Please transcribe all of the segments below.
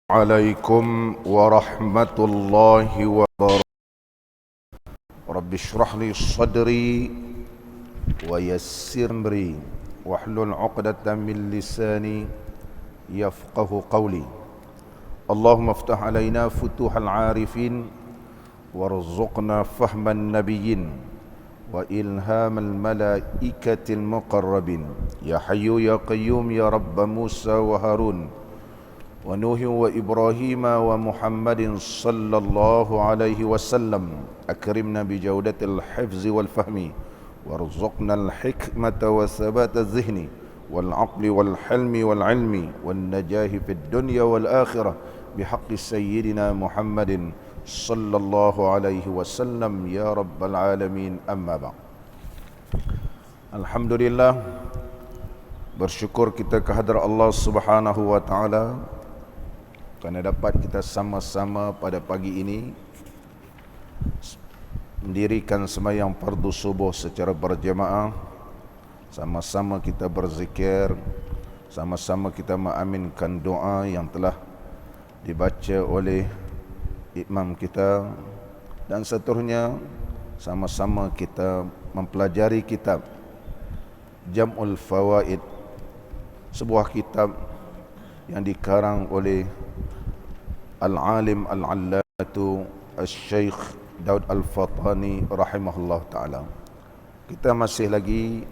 عليكم ورحمة الله وبركاته. رب اشرح لي صدري ويسر أمري واحلل عقدة من لساني يفقه قولي. اللهم افتح علينا فتوح العارفين وارزقنا فهم النبيين وإلهام الملائكة المقربين. يا حي يا قيوم يا رب موسى وهارون ونوح وإبراهيم ومحمد صلى الله عليه وسلم. أكرمنا بجودة الحفظ والفهم وارزقنا الحكمة وثبات الذهن والعقل والحلم والعلم والنجاح في الدنيا والآخرة بحق سيدنا محمد صلى الله عليه وسلم يا رب العالمين. أما بعد. Alhamdulillah, bersyukur kita kehadrat Allah Subhanahu wa taala kerana dapat kita sama-sama pada pagi ini mendirikan sembahyang fardu subuh secara berjamaah. Sama-sama kita berzikir, sama-sama kita mengaminkan doa yang telah dibaca oleh imam kita, dan seterusnya sama-sama kita mempelajari kitab Jam'ul Fawaid, sebuah kitab yang dikarang oleh Al-Alim Al-Allamatu Al-Syeikh Daud Al-Fatani rahimahullah ta'ala. Kita masih lagi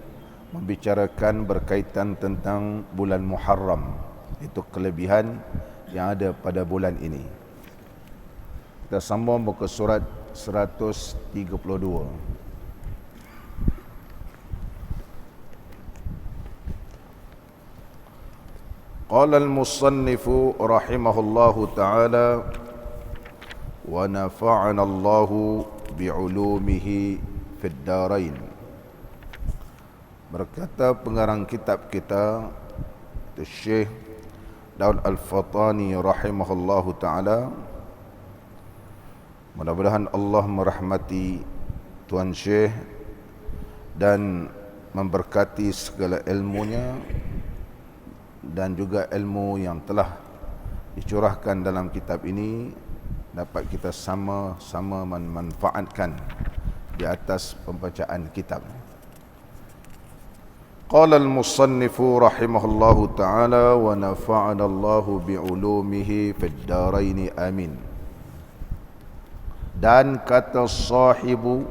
membicarakan berkaitan tentang bulan Muharram, itu kelebihan yang ada pada bulan ini. Kita sambung muka surat 132. Qala al-musannifu rahimahullahu ta'ala wa nafa'ana Allahu bi'ulumihi fid darain. Berkata pengarang kitab kita, Syekh Daud Al-Fatani rahimahullahu ta'ala, mudah-mudahan Allah merahmati Tuan Syekh dan memberkati segala ilmunya dan juga ilmu yang telah dicurahkan dalam kitab ini dapat kita sama-sama memanfaatkan di atas pembacaan kitab. Qala al-musannifu rahimahullahu ta'ala wa nafa'ana Allahu bi'ulumihi fid daraini amin. Dan kata sahibu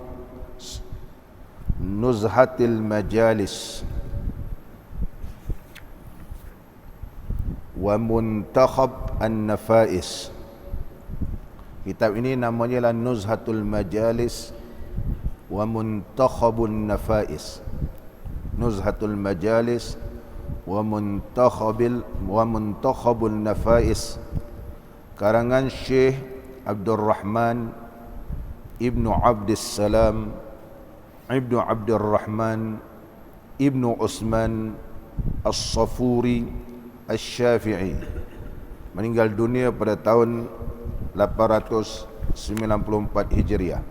Nuzhatil Majalis wa Muntakhab An-Nafais. Kitab ini namanya adalah Nuzhatul Majalis wa Muntakhabun Nafais. Nuzhatul Majalis wa Muntakhabun Nafais, karangan Syekh Abdul Rahman Ibnu Abdissalam Ibnu Abdul Rahman Ibnu Usman As-Safuri Asy-Syafi'i, meninggal dunia pada tahun 894 Hijriah.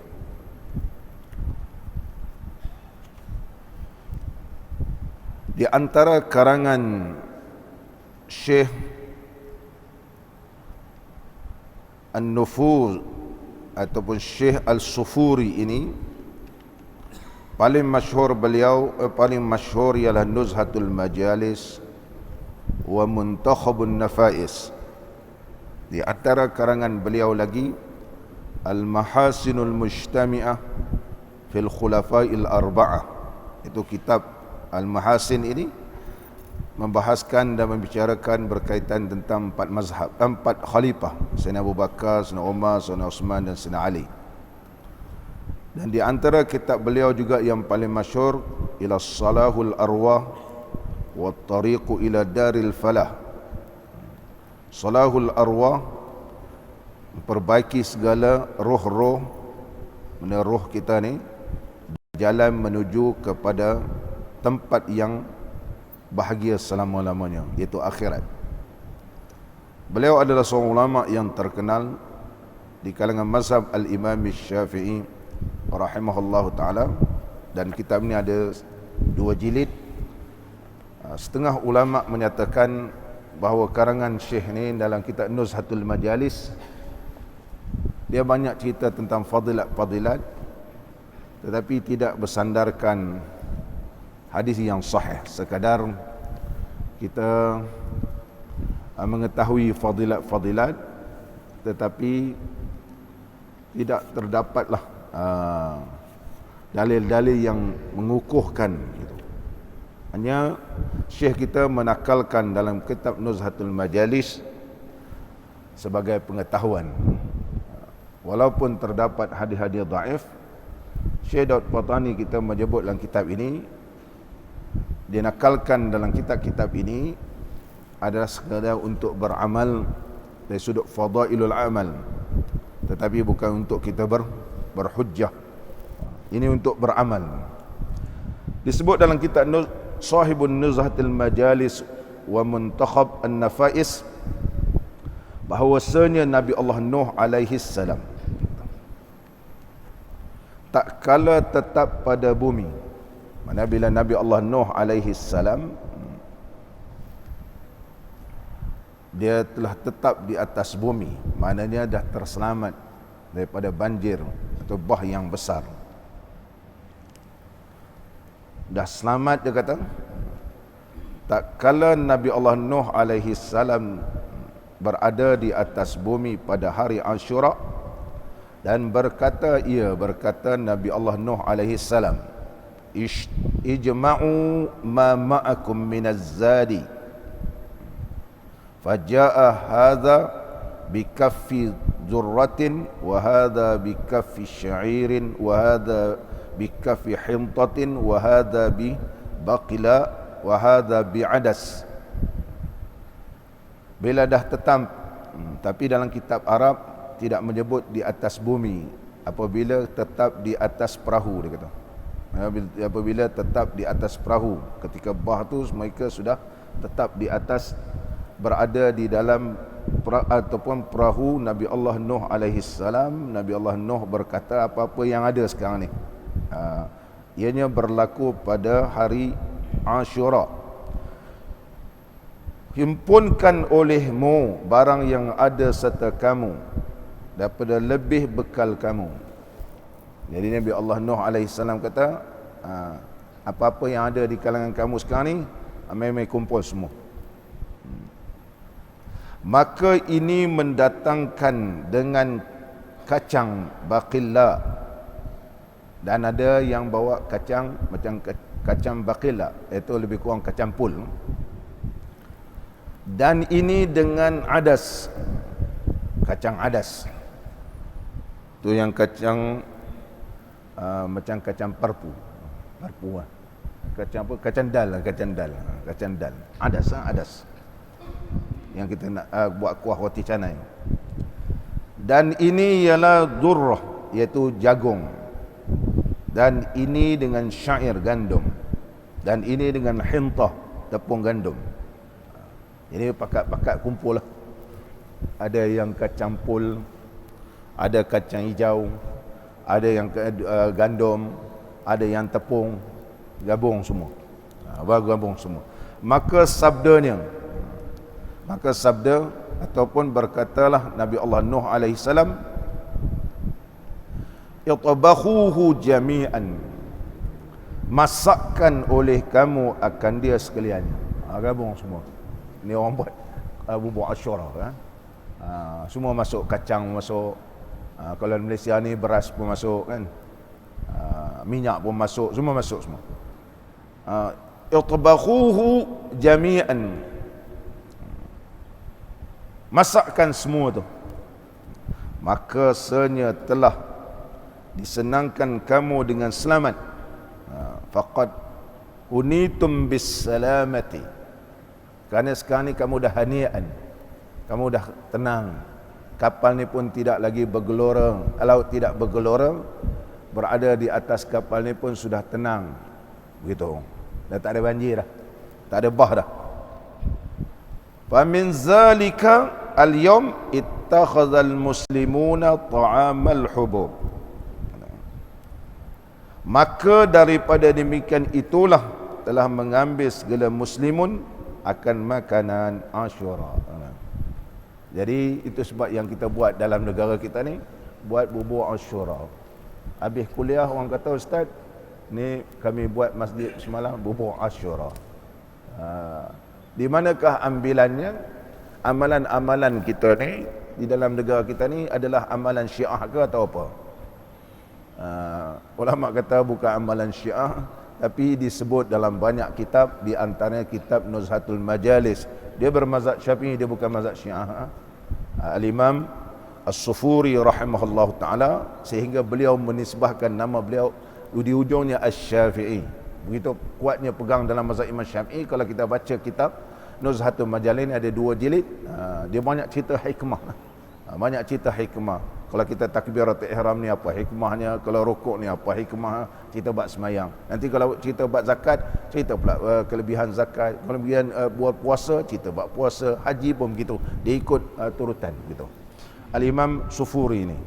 Di antara karangan Syekh An-Nufuz ataupun Syekh Al-Sufuri ini, paling masyhur ialah Nuzhatul Majalis wa Muntakhabun Nafais. Di antara karangan beliau lagi Al-Mahasinul Mujtami'ah fil Khulafa'il Arba'ah. Itu kitab Al-Mahasin ini membahaskan dan membicarakan berkaitan tentang empat mazhab, empat khalifah, Sayyidina Abu Bakar, Sayyidina Umar, Sayyidina Uthman dan Sayyidina Ali. Dan di antara kitab beliau juga yang paling masyhur Ila Salahul Arwah wa Tariqu ila Daril Falah. Salahul Arwah, memperbaiki segala roh-roh, mana roh kita ni, jalan menuju kepada tempat yang bahagia selama-lamanya, iaitu akhirat. Beliau adalah seorang ulama yang terkenal di kalangan mazhab Al-Imam Syafi'i rahimahullahu ta'ala, dan kitab ini ada 2 jilid. Setengah ulama menyatakan bahawa karangan Syekh ni dalam kitab Nuzhatul Majalis, dia banyak cerita tentang fadilat-fadilat, tetapi tidak bersandarkan hadis yang sahih, sekadar kita mengetahui fadilat-fadilat, tetapi tidak terdapatlah dalil-dalil yang mengukuhkan gitu. Hanya Syekh kita menakalkan dalam kitab Nuzhatul Majalis sebagai pengetahuan. Walaupun terdapat hadis-hadis dhaif, Syekh Daud Patani kita menyebut dalam kitab ini, dinakalkan dalam kitab-kitab ini adalah sekadar untuk beramal dari sudut fadailul amal, tetapi bukan untuk kita berhujjah. Ini untuk beramal. Disebut dalam kitab Sahibun Nuzhatil Majalis wa Muntakhab An-Nafais bahawasanya Nabi Allah Nuh alaihi salam tak kala tetap pada bumi. Mana bila Nabi Allah Nuh alaihi salam dia telah tetap di atas bumi, maknanya dah terselamat daripada banjir atau bah yang besar. Dah selamat, dia kata. Tak kala Nabi Allah Nuh alaihi salam berada di atas bumi pada hari Ashura, dan berkata Nabi Allah Nuh alaihi salam, ijma'u ma ma'akum minaz zadi faja'a hadha bikaffi dzurratin wa hadha bikaffi sya'irin wa hadha bikaffi hintatin wa hadha bi baqila wa hadha bi adas. Bila dah tetap, tapi dalam kitab Arab tidak menyebut di atas bumi, apabila tetap di atas perahu, dia kata. Apabila tetap di atas perahu, ketika bah tu mereka sudah tetap di atas, berada di dalam ataupun perahu Nabi Allah Nuh alaihi salam. Nabi Allah Nuh berkata, apa-apa yang ada sekarang ni, ianya berlaku pada hari Ashura. Himpunkan olehmu barang yang ada serta kamu daripada lebih bekal kamu. Jadi Nabi Allah Nuh alaihi salam kata, apa-apa yang ada di kalangan kamu sekarang ni, mai kumpul semua. Maka ini mendatangkan dengan kacang baqilla, dan ada yang bawa kacang macam kacang baqilla, iaitu lebih kurang kacang pul. Dan ini dengan adas, kacang adas. Tu yang kacang macam kacang parpu lah. Kacang apa? Kacang dal. Adas. Yang kita nak buat kuah roti canai. Dan ini ialah dzurrah, iaitu jagung. Dan ini dengan syair, gandum. Dan ini dengan hintah, tepung gandum. Jadi pakat-pakat kumpul lah. Ada yang kacang pul, ada kacang hijau, ada yang gandum, ada yang tepung, gabung semua. Gabung semua. Maka sabda ataupun berkatalah Nabi Allah Nuh alaihi salam, itabakhuhu jami'an, masakkan oleh kamu akan dia sekalian. Gabung semua. Ni orang buat bubur Ashura kan. Semua masuk, kacang masuk. Kalau di Malaysia ni beras pun masuk kan. Minyak pun masuk, semua masuk semua. Itabakhuhu jami'an, masakkan semua tu. Maka senya telah disenangkan kamu dengan selamat. Faqad unitum bis salamati, kerana sekarang ni kamu dah hani'an, kamu dah tenang. Kapal ni pun tidak lagi bergelora, laut tidak bergelora, berada di atas kapal ni pun sudah tenang. Begitu. Dah tak ada banjir dah, tak ada bah dah. Fa min zalika al-yawm ittakhadhal muslimuna ta'amal hubub. Maka daripada demikian itulah telah mengambil segala muslimun akan makanan Ashura. Jadi itu sebab yang kita buat dalam negara kita ni, buat bubur Ashura. Habis kuliah orang kata, ustaz, ni kami buat masjid semalam bubur Ashura. Di manakah ambilannya? Amalan-amalan kita ni di dalam negara kita ni adalah amalan Syiah ke atau apa? Ulama kata bukan amalan Syiah, tapi disebut dalam banyak kitab, di antaranya kitab Nuzhatul Majalis. Dia bermazhab Syafi'i, dia bukan mazhab Syiah. Al-Imam As-Sufuri rahimahullah ta'ala, sehingga beliau menisbahkan nama beliau di ujungnya Asy-Syafi'i. Begitu kuatnya pegang dalam mazhab Imam Syafi'i. Kalau kita baca kitab Nuzhatul Majalis ni ada 2 jilid, dia banyak cerita hikmah. Banyak cerita hikmah. Kalau kita takbiratul ihram ni apa hikmahnya, kalau rukuk ni apa hikmah, cerita bab semayang. Nanti kalau cerita bab zakat, cerita pula kelebihan zakat, kelebihan buat puasa, cerita bab puasa, haji pun begitu. Dia ikut turutan gitu. Al-Imam Sufuri ni,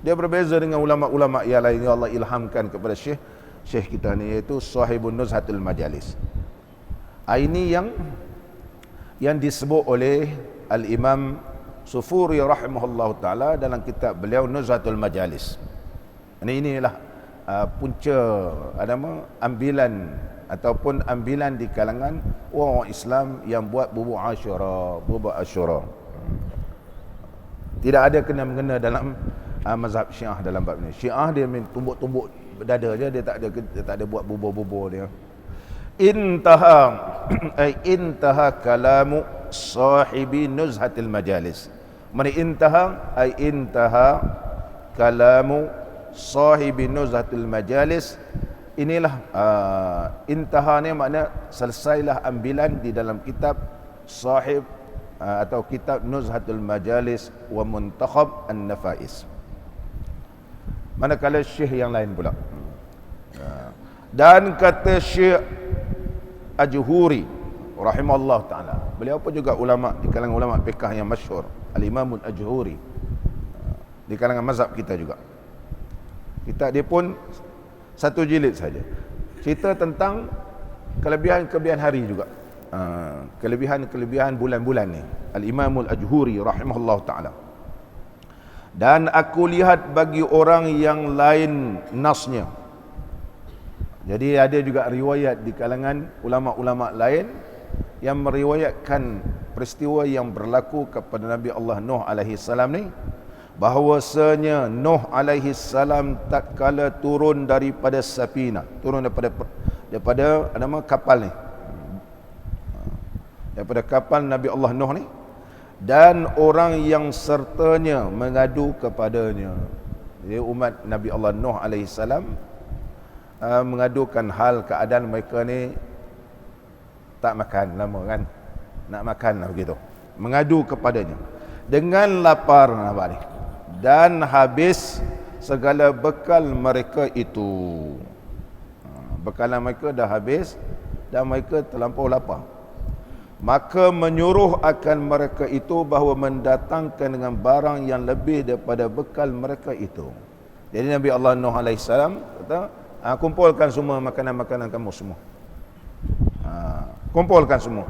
dia berbeza dengan ulama-ulama yang lain yang Allah ilhamkan kepada Syekh kita ni, iaitu Sahibun Nuzhatul Majalis. Ini yang disebut oleh Al-Imam Sufuri rahimahullah ta'ala dalam kitab beliau Nuzhatul Majalis. Inilah punca ambilan ataupun ambilan di kalangan orang Islam yang buat bubur Ashura. Tidak ada kena-mengena dalam mazhab Syiah dalam bab ni. Syiah dia main tumbuk-tumbuk dada je, dia tak ada buat bubur-bubur dia. Intaha kalamu sahibi Nuzhatil Majalis. Intaha kalamu sahibi Nuzhatil Majalis. Inilah intaha ni makna selesailah ambilan di dalam kitab sahib atau kitab Nuzhatul Majalis wa Muntakhab An-Nafais. Manakala syekh yang lain pula, dan kata Syekh Ajhuri rahimahullah ta'ala, beliau pun juga ulama di kalangan ulama fiqh yang masyhur, Al-Imam Al-Ajhuri, di kalangan mazhab kita juga. Kita dia pun 1 jilid saja, cerita tentang kelebihan-kelebihan hari juga, kelebihan-kelebihan bulan-bulan ni, Al-Imam Al-Ajhuri rahimahullah ta'ala. Dan aku lihat bagi orang yang lain nasnya. Jadi ada juga riwayat di kalangan ulama-ulama lain yang meriwayatkan peristiwa yang berlaku kepada Nabi Allah Nuh alaihi salam ni, bahawasanya Nuh alaihi salam tatkala turun daripada Safinah, turun daripada kapal ni, daripada kapal Nabi Allah Nuh ni, dan orang yang sertanya mengadu kepadanya. Jadi umat Nabi Allah Nuh alaihi salam mengadukan hal keadaan mereka ni tak makan lama kan, nak makan lah begitu, mengadu kepadanya dengan lapar ni, dan habis segala bekal mereka itu. Bekalan mereka dah habis dan mereka terlampau lapar. Maka menyuruh akan mereka itu bahawa mendatangkan dengan barang yang lebih daripada bekal mereka itu. Jadi Nabi Allah Nuh AS kata, kumpulkan semua makanan-makanan kamu semua. Kumpulkan semua.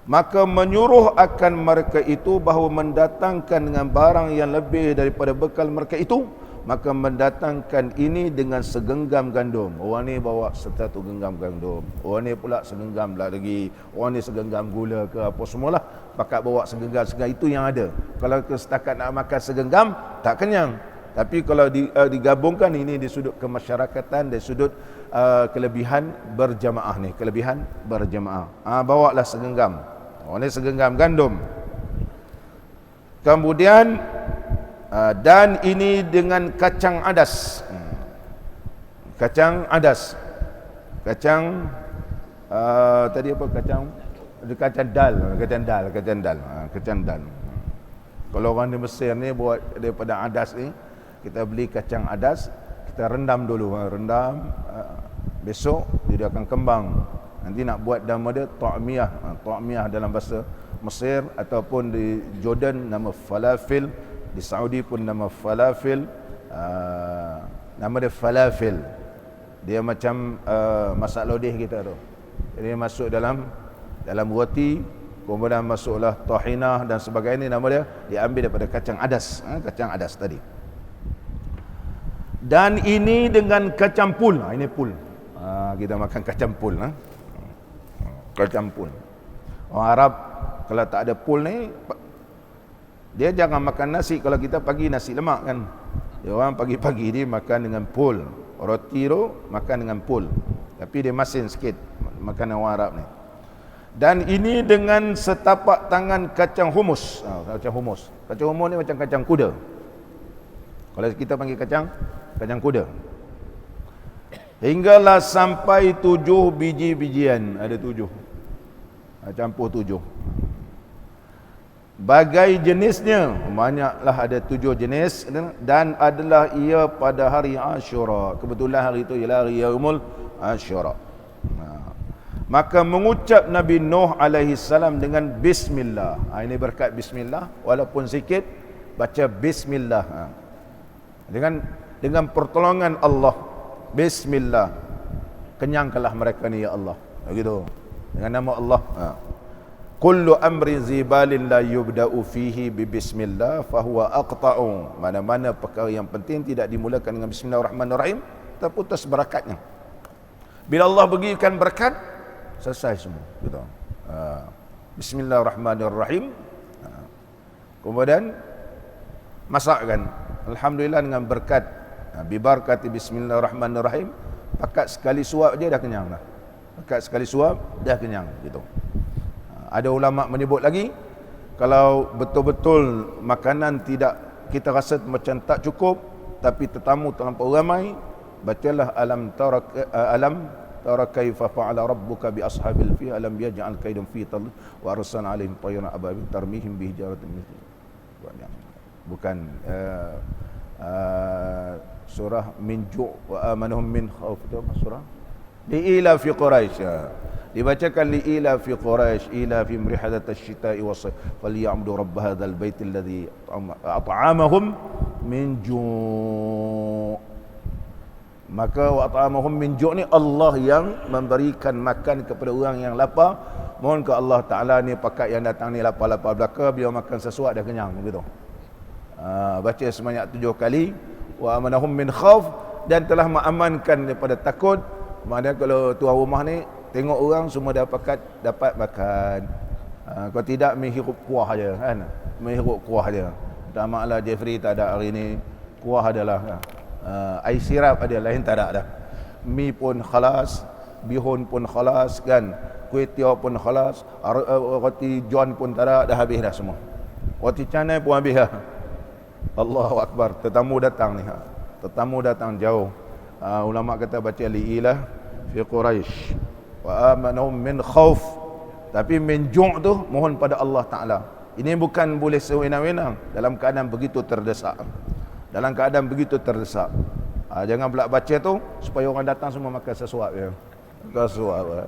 Maka menyuruh akan mereka itu bahawa mendatangkan dengan barang yang lebih daripada bekal mereka itu. Maka mendatangkan ini dengan segenggam gandum. Orang ni bawa satu genggam gandum, orang ni pula segenggam lagi, orang ni segenggam gula ke apa semualah, pakat bawa segenggam. Itu yang ada. Kalau setakat nak makan segenggam tak kenyang. Tapi kalau digabungkan ini di sudut kemasyarakatan, di sudut kelebihan berjamaah ni, kelebihan berjamaah. Bawalah segenggam. Orang ni segenggam gandum. Kemudian dan ini dengan kacang adas. Kacang adas. Kacang tadi apa kacang dal. Kalau orang di Mesir ni buat daripada adas ni, kita beli kacang adas, kita rendam dulu, besok dia akan kembang. Nanti nak buat nama dia ta'miyah dalam bahasa Mesir, ataupun di Jordan nama falafel, di Saudi pun nama falafel, nama dia falafel. Dia macam masak lodeh kita tu. Jadi masuk dalam dalam roti, kemudian masuklah tahinah dan sebagainya, nama dia diambil daripada kacang adas, kacang adas tadi. Dan ini dengan kacang pul. Ini pul. Kita makan kacang pul. Kacang pul. Orang Arab kalau tak ada pul ni, dia jangan makan nasi. Kalau kita pagi nasi lemak kan, dia orang pagi-pagi dia makan dengan pul. Roti tu makan dengan pul, tapi dia masin sikit makanan orang Arab ni. Dan ini dengan setapak tangan kacang humus. Kacang humus. Kacang humus ni macam kacang kuda. Kalau kita panggil kacang kuda. Hinggalah sampai 7 biji-bijian. Ada 7. Campur 7. Bagai jenisnya, banyaklah ada 7 jenis, dan adalah ia pada hari Ashura. Kebetulan hari itu ialah hari Yaumul Ashura. Maka mengucap Nabi Nuh alaihi salam dengan bismillah. Ini berkat bismillah, walaupun sikit baca bismillah. Dengan pertolongan Allah, bismillah, kenyangkanlah mereka ni ya Allah. Begitu. Dengan nama Allah. Kullu amrin zibalin la yubda'u fihi bi bismillah fahuwa aqta'u. Mana-mana perkara yang penting tidak dimulakan dengan bismillahirrahmanirrahim, terputus berakatnya. Bila Allah berikan berkat, selesai semua. Gitu. Bismillahirrahmanirrahim. Kemudian masakkan. Alhamdulillah dengan berkat bibarkati bismillahirrahmanirrahim, pakat sekali suap je dah kenyang dah. Pakat sekali suap dah kenyang gitu. Ada ulama menyebut lagi, kalau betul-betul makanan tidak kita rasa macam tak cukup, tapi tetamu terlampau ramai, bacalah alam tara kaifa fa'ala rabbuka bi ashabil fil alam yaj'al kaidahum fi tadl wa arsalna alaihim tayran ababil tarmihim bi hijaratin min bukan surah min ju' wa amanahum min khauf. Itu apa surah? Li'ila fi Quraisy. Dibacakan li'ila fi Quraisy ila fi mrihadat asy-syita'i was-sayf falya'budu rabb hadzal bait alladhi at'amahum min ju'. Maka wa at'amahum min ju' ni Allah yang memberikan makan kepada orang yang lapar. Mohon ke Allah Ta'ala ni pakat yang datang ni lapar-lapar belaka, bila makan sesuatu dah kenyang begitu. Baca sebanyak 7 kali, wa amanahum min khauf, dan telah mengamankan daripada takut. Maknanya kalau tuan rumah ni tengok orang semua dapat makan, kalau tidak menghirup kuah aja kan, menghirup kuah aja. Tak maklah Jeffrey tak ada hari ni, kuah adalah air sirap ada, lain tak ada dah. Mi pun khalas, bihun pun khalas kan, kuih tiaw pun khalas, roti John pun tak ada, dah habis dah semua. Roti canai pun habis dah. Allahu Akbar, tetamu datang ni. Tetamu datang jauh. Ulama kata baca li'ilah fi Quraisy wa amanahum min khauf. Tapi min ju' tu mohon pada Allah Ta'ala. Ini bukan boleh sewenang-wenang, dalam keadaan begitu terdesak. Dalam keadaan begitu terdesak. Jangan pula baca tu supaya orang datang semua makan sesuap ya. Sesuap.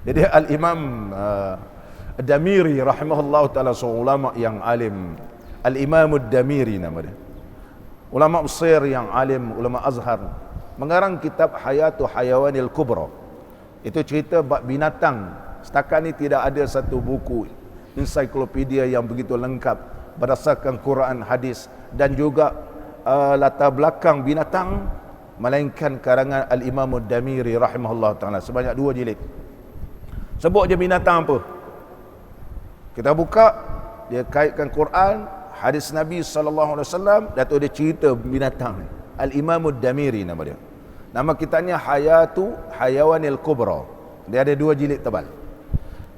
Jadi Al-Imam Ad-Damiri rahimahullah ta'ala, seorang ulama yang alim. Al-Imam Ad-Damiri nama dia. Ulama Mesir yang alim, ulama Azhar, mengarang kitab Hayatu Hayawanil Kubra. Itu cerita bab binatang. Setakat ni tidak ada satu buku ensiklopedia yang begitu lengkap berdasarkan Quran, hadis dan juga latar belakang binatang, melainkan karangan Al-Imam Ad-Damiri rahimahullah ta'ala, sebanyak 2 jilid. Sebut je binatang apa, kita buka, dia kaitkan Quran, hadis Nabi SAW, dan tu dia cerita binatang ni. Al-Imam Ad-Damiri nama dia. Nama kitabnya Hayatu Hayawanil Kubra. Dia ada 2 jilid tebal.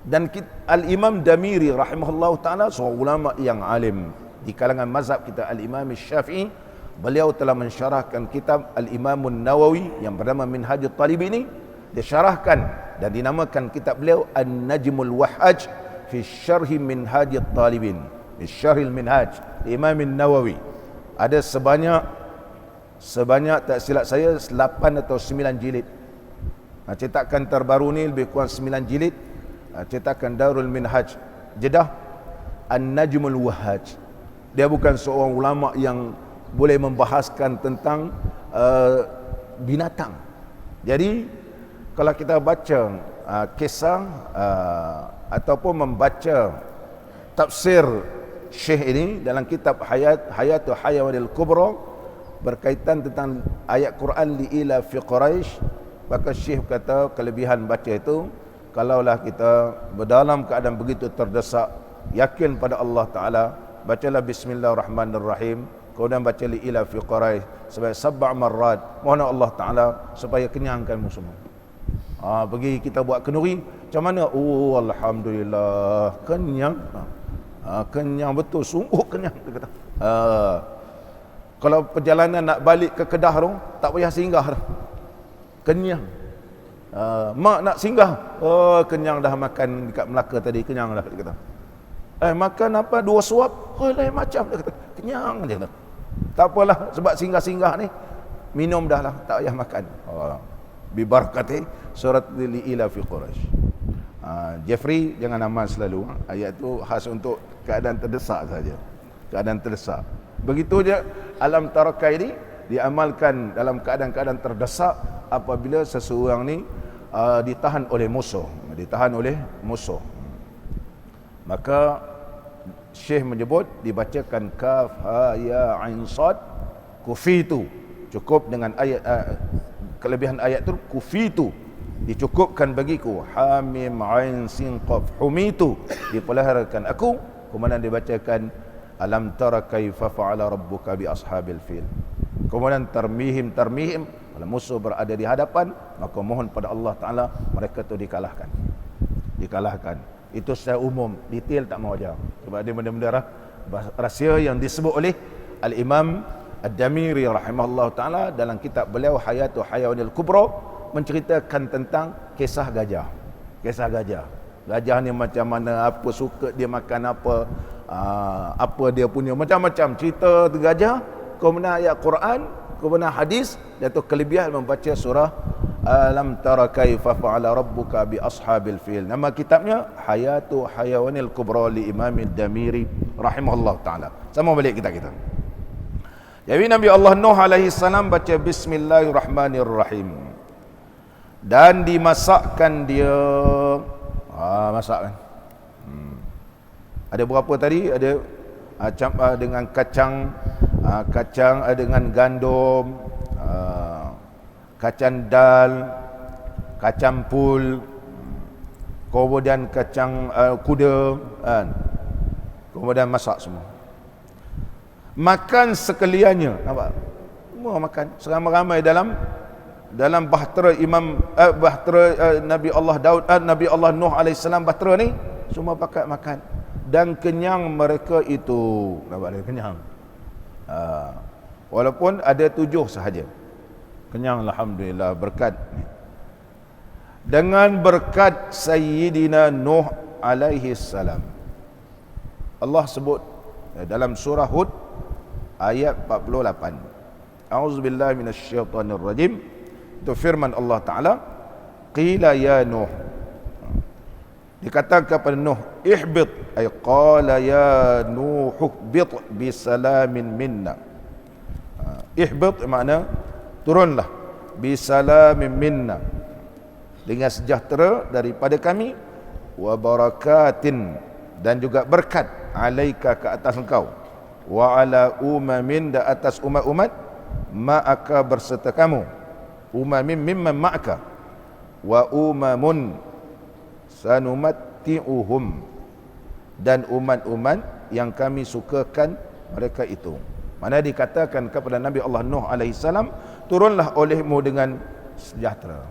Dan Al-Imam Damiri rahimahullah ta'ala seorang ulama yang alim di kalangan mazhab kita Al-Imam Syafi'i. Beliau telah mensyarahkan kitab Al-Imam Nawawi yang bernama Minhajul Talib ini. Dia syarahkan dan dinamakan kitab beliau An-Najmul Wahhaj fi Syarhi Minhajul Talibin. Syarhil Minhaj Imam Nawawi. Ada sebanyak tak silap saya 8 atau 9 jilid. Cetakan terbaru ni lebih kurang 9 jilid. Cetakan Darul Minhaj Jeddah, An-Najmul Wahhaj. Dia bukan seorang ulama yang boleh membahaskan tentang binatang. Jadi kalau kita baca kisah ataupun membaca tafsir Syekh ini dalam kitab Hayatul Hayawanil Kubra berkaitan tentang ayat Quran li ila fi Quraisy. Maka Syekh kata kelebihan baca itu, kalaulah kita berdalam keadaan begitu terdesak, yakin pada Allah Ta'ala, bacalah Bismillahirrahmanirrahim, kemudian baca li ila fi Quraisy sebanyak 7 marat, mohon Allah Ta'ala supaya kenyangkanmu semua. Pergi kita buat kenduri, macam mana? Oh, alhamdulillah, kenyang. Kenyang betul, sungguh kenyang, dia kata. Kalau perjalanan nak balik ke Kedah tu, tak payah singgah dah. Kenyang. Mak nak singgah, kenyang dah makan dekat Melaka tadi, kenyang dah, dia kata. Makan apa? 2 suap? Lain macam, dia kata. Kenyang, dia kata. Tak apalah, sebab singgah-singgah ni minum dah lah, tak payah makan. Bi barakati surat li ila fi Quraisy. Jeffrey jangan amal selalu, ayat tu khas untuk keadaan terdesak saja. Keadaan terdesak. Begitu je alam tarakai ini diamalkan dalam keadaan-keadaan terdesak apabila seseorang ni ditahan oleh musuh, Maka Syekh menyebut dibacakan kaf ha ya ain sad kufitu, cukup dengan ayat kelebihan ayat tu kufitu, dicukupkan bagiku, ha mim ain sin qaf humitu, dipeliharakan aku. Kemudian dibacakan alam tara kaifa fa'ala rabbuka bi ashabil fil. Kemudian tarmihim kalau musuh berada di hadapan, maka mohon pada Allah Ta'ala mereka tu dikalahkan. Itu secara umum, detail tak mau jawab sebab dia benda-benda rahsia yang disebut oleh Al-Imam Ad-Damiri rahimahullah ta'ala dalam kitab beliau Hayatul Hayawanil Kubra, menceritakan tentang kisah gajah. Gajah ni macam mana, apa suka dia makan apa dia punya, macam-macam cerita tu gajah. Kemudian ayat Quran, kemudian hadis, iaitu kelebihan membaca surah Alam tara kaifa fa'ala rabbuka bi ashabil fil. Nama kitabnya Hayatul Hayawanil Kubra li Imam Ad-Damiri rahimahullah ta'ala. Sama balik kita. Jadi Nabi Allah Nuh alaihi salam baca Bismillahirrahmanirrahim. Dan dimasakkan dia. Masak kan. Ada berapa tadi? Ada dengan kacang dengan gandum, kacang dal, kacang pul, kemudian kacang kuda, kemudian masak semua. Makan sekaliannya, nampak? Semua makan seramai-ramai dalam bahtera Nabi Allah Daud, Nabi Allah Nuh alaihissalam, bahtera ni semua pakat makan dan kenyang mereka itu. Nampak dia kenyang. Walaupun ada 7 sahaja. Kenyang, alhamdulillah, berkat dengan berkat Sayyidina Nuh alaihi salam. Allah sebut dalam surah Hud ayat 48. A'udzubillahi minasyaitonir rajim. Itu firman Allah Taala, qila ya Nuh, dikatakan kepada Nuh, ihbit, ay qala ya Nuh ihbit bisalamin minna. Ihbit makna turunlah, bisalamin minna, dengan sejahtera daripada kami, wa barakatin, dan juga berkat, alaika, ke atas engkau, wa ala umamin, dan atas umat-umat, ma'aka, berserta kamu, umamin mimman ma'aka, wa umamun sanumatti'uhum, dan umat-umat yang kami sukakan mereka itu. Mana dikatakan kepada Nabi Allah Nuh alaihi salam, turunlah olehmu dengan sejahtera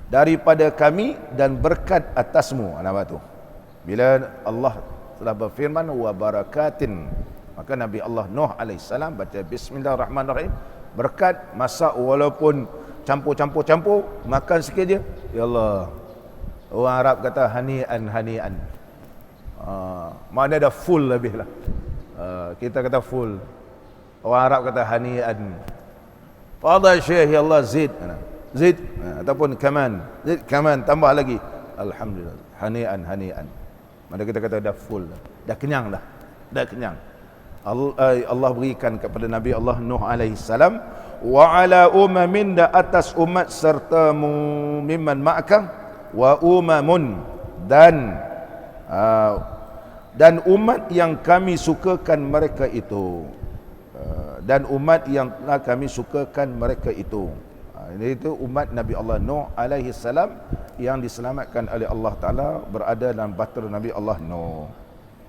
daripada kami dan berkat atasmu. Apa tu? Bila Allah telah berfirman wa barakatin, maka Nabi Allah Nuh alaihi salam baca Bismillahirrahmanirrahim, berkat, masak walaupun campur, makan sikit je, ya Allah. Orang Arab kata hani'an. Makna dah full lebih lah. Kita kata full, orang Arab kata hani'an. Fadal Syekh, ya Allah, zid, ataupun kaman, zid, kaman, tambah lagi, alhamdulillah, hani'an. Mana kita kata dah full, dah kenyang. Allah berikan kepada Nabi Allah Nuh alaihi salam, wa ala umamin, da atas umat serta mimman ma'aka, wa umamun, dan umat yang kami sukakan mereka itu, dan umat yang telah kami sukakan mereka itu. Itu umat Nabi Allah Nuh alaihi salam yang diselamatkan oleh Allah Ta'ala, berada dalam bahtera Nabi Allah Nuh.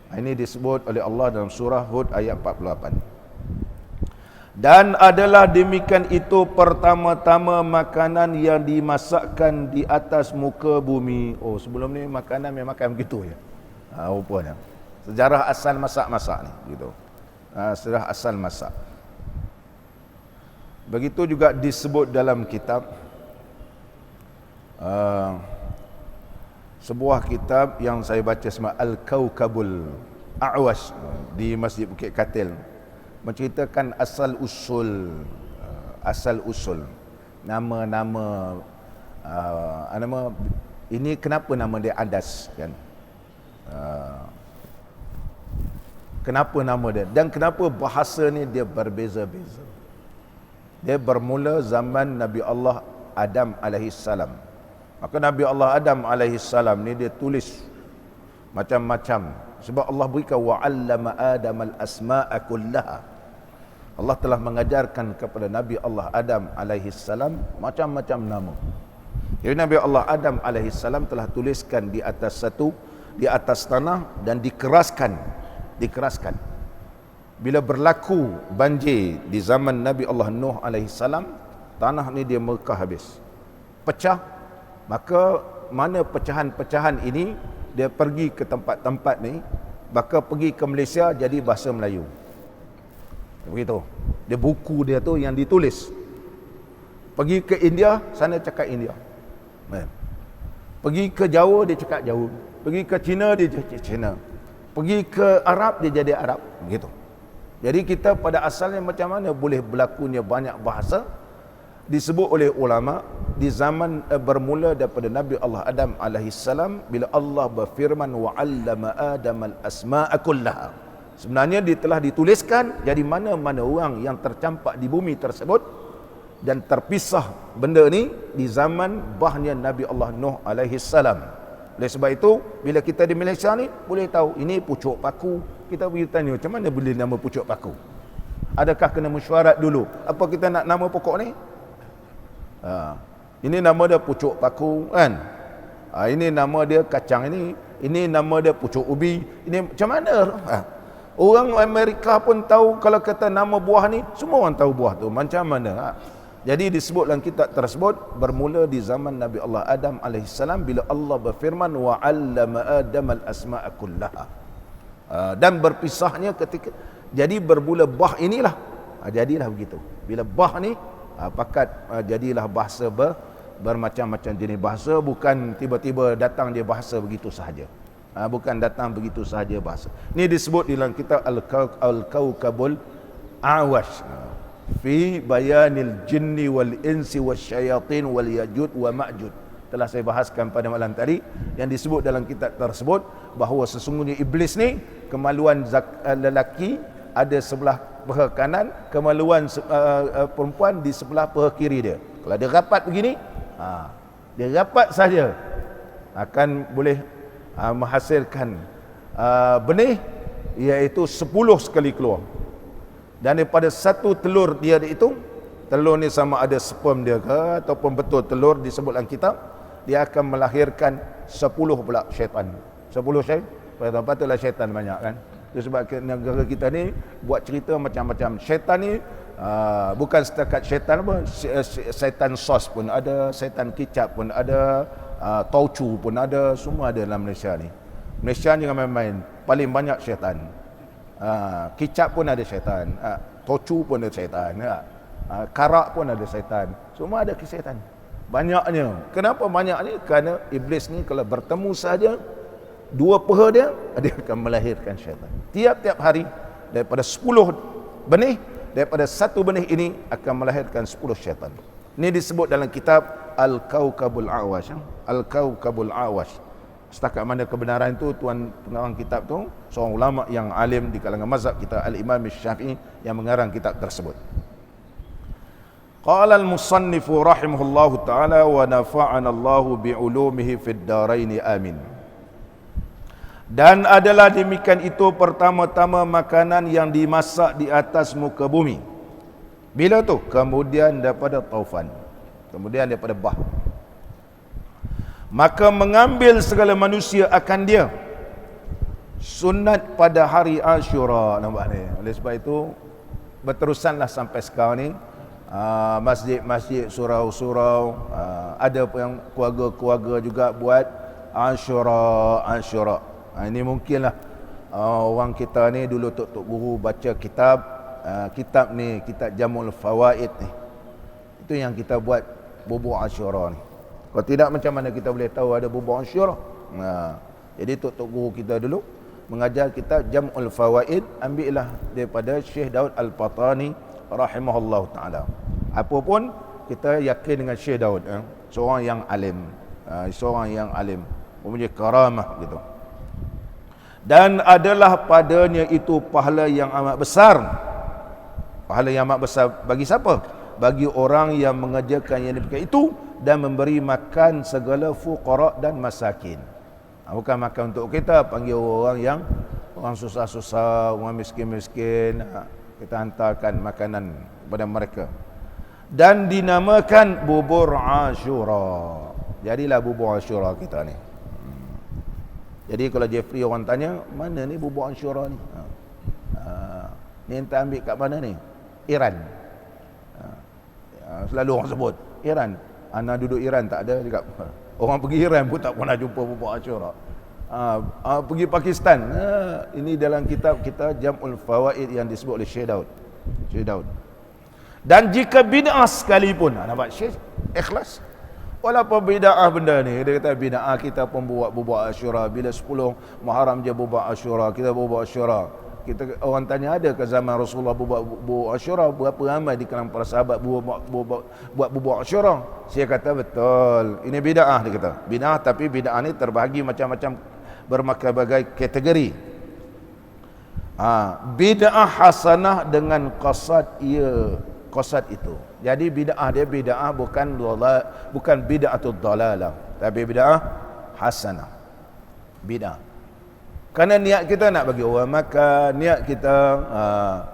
Ini disebut oleh Allah dalam surah Hud ayat 48. Dan adalah demikian itu pertama-tama makanan yang dimasakkan di atas muka bumi. Oh, sebelum ni makanan memang makan begitu ya. Rupanya. Sejarah asal masak-masak ni gitu. Sejarah asal masak. Begitu juga disebut dalam kitab sebuah kitab yang saya baca sama Al-Kaukabul A'wash di Masjid Bukit Katil, menceritakan asal usul nama ini, kenapa nama dia Adas kan, kenapa nama dia dan kenapa bahasa ni dia berbeza-beza. Dia bermula zaman Nabi Allah Adam alaihi salam. Maka Nabi Allah Adam alaihi salam ni dia tulis macam-macam, sebab Allah berikan wa 'allama Adam al-asma'a kullaha. Allah telah mengajarkan kepada Nabi Allah Adam alaihi salam macam-macam nama. Jadi Nabi Allah Adam alaihi salam telah tuliskan di atas tanah dan dikeraskan. Bila berlaku banjir di zaman Nabi Allah Nuh alaihi salam, tanah ni dia Mekah habis. Pecah, maka mana pecahan-pecahan ini dia pergi ke tempat-tempat ni, maka pergi ke Malaysia jadi bahasa Melayu. Begitu. Dia buku dia tu yang ditulis. Pergi ke India, sana cakap India. Pergi ke Jawa dia cakap Jawa. Pergi ke China dia cakap China. Pergi ke Arab dia jadi Arab. Begitu. Jadi kita pada asalnya macam mana boleh berlakunya banyak bahasa? Disebut oleh ulama di zaman bermula daripada Nabi Allah Adam alaihi salam, bila Allah berfirman wa 'allama Adam al-asma'a kullaha. Sebenarnya dia telah dituliskan, jadi mana-mana orang yang tercampak di bumi tersebut dan terpisah benda ni di zaman bahnya Nabi Allah Nuh alaihi salam. Oleh sebab itu, bila kita di Malaysia ni boleh tahu ini pucuk paku, kita pergi tanya macam mana boleh nama pucuk paku? Adakah kena mesyuarat dulu? Apa kita nak nama pokok ni? Ini nama dia pucuk paku kan? Ini nama dia kacang ini nama dia pucuk ubi. Ini macam mana? Orang Amerika pun tahu kalau kata nama buah ni, semua orang tahu buah tu macam mana. Jadi disebut dalam kitab tersebut bermula di zaman Nabi Allah Adam alaihissalam, bila Allah berfirman wa 'allama Adam al-asma'a kullaha. Dan berpisahnya ketika jadi bermula bah inilah. Jadilah begitu. Bila bah ni pakat jadilah bahasa bermacam-macam jenis bahasa, bukan tiba-tiba datang dia bahasa begitu sahaja. Bukan datang begitu sahaja bahasa. Ini disebut dalam kitab Al-Kaukabul A'wash fi bayanil jinni wal insi wasyayatin wal yajud wa ma'jud. Telah saya bahaskan pada malam tadi, yang disebut dalam kitab tersebut bahawa sesungguhnya iblis ni kemaluan lelaki ada sebelah paha kanan, kemaluan perempuan di sebelah paha kiri dia. Kalau dia rapat begini, dia rapat saja akan boleh menghasilkan benih, iaitu 10 sekali keluar. Dan daripada satu telur dia itu, telur ni sama ada sperm dia ke ataupun betul telur disebut dalam kitab, dia akan melahirkan 10 pula syaitan. 10 syaitan. Patutlah syaitan banyak kan. Itu sebab negara kita ni buat cerita macam-macam. Syaitan ni bukan setakat syaitan apa, syaitan sos pun ada, syaitan kicap pun ada, taucu pun ada, semua ada dalam Malaysia ni. Malaysia jangan main-main, paling banyak syaitan. Kicap pun ada syaitan, taucu pun ada syaitan, karak pun ada syaitan, semua ada syaitan. Banyaknya. Kenapa banyaknya? Kerana iblis ni kalau bertemu saja dua paha dia akan melahirkan syaitan. Tiap-tiap hari daripada 10 benih, daripada satu benih ini akan melahirkan 10 syaitan. Ini disebut dalam kitab Al-Kaukabul A'wash. Al-Kaukabul A'wash. Setakat mana kebenaran itu, tuan pengarang kitab tu seorang ulama yang alim di kalangan mazhab kita, Al-Imam Syafi'i, yang mengarang kitab tersebut. Qala al-musannifu rahimahullahu ta'ala wa nafa'ana Allahu bi'ulumihi fid daraini amin. Dan adalah demikian itu pertama-tama makanan yang dimasak di atas muka bumi. Bila tu? Kemudian daripada taufan, kemudian daripada bah. Maka mengambil segala manusia akan dia sunat pada hari Ashura. Nampak ni? Oleh sebab itu berterusanlah sampai sekarang ni, masjid-masjid, surau-surau, ada yang keluarga-keluarga juga buat Ashura. Ini mungkinlah orang kita ni dulu tok guru baca kitab ni, kitab Jamul Fawaid ni, itu yang kita buat bubur Ashura ni. Kalau tidak, macam mana kita boleh tahu ada bubur Ashura? Jadi tok guru kita dulu mengajar kitab Jamul Fawaid, ambillah daripada Syekh Daud Al-Patani rahimahullah ta'ala. Apapun kita yakin dengan Syekh Daud, seorang yang alim, mempunyai karamah gitu. Dan adalah padanya itu pahala yang amat besar. Pahala yang amat besar bagi siapa? Bagi orang yang mengerjakan yang demikian itu dan memberi makan segala fuqara dan masakin. Bukan makan untuk kita, panggil orang susah-susah, orang miskin-miskin, kita hantarkan makanan kepada mereka. Dan dinamakan bubur Ashura. Jadilah bubur Ashura kita ni. Jadi kalau Jeffrey orang tanya, mana ni bubur Ashura ni? Ni entah ambil kat mana ni? Iran. Selalu orang sebut Iran. Ana duduk Iran tak ada cakap. Orang pergi Iran pun tak pernah jumpa bubur Ashura. Pergi Pakistan, ini dalam kitab kita Jam'ul Fawaid yang disebut oleh Syekh Daud. Dan jika bid'ah sekalipun, nampak Syekh ikhlas. Walaupun bid'ah benda ni, dia kata bid'ah, kita pun buat bubur Ashura. Bila 10 Muharram je bubur Ashura, kita bubur Ashura. Orang tanya, ada ke zaman Rasulullah buat bubur Ashura? Berapa ramai di kalangan para sahabat buat bubur Ashura? Saya kata betul, ini bid'ah, dia kata. Bid'ah, tapi bid'ah ni terbahagi macam-macam, berbagai kategori. Bid'ah hasanah dengan qasad itu. Jadi bid'ah bukan bid'atul dalalah, tapi bid'ah hasanah. Bid'ah kerana niat kita nak bagi orang makan, niat kita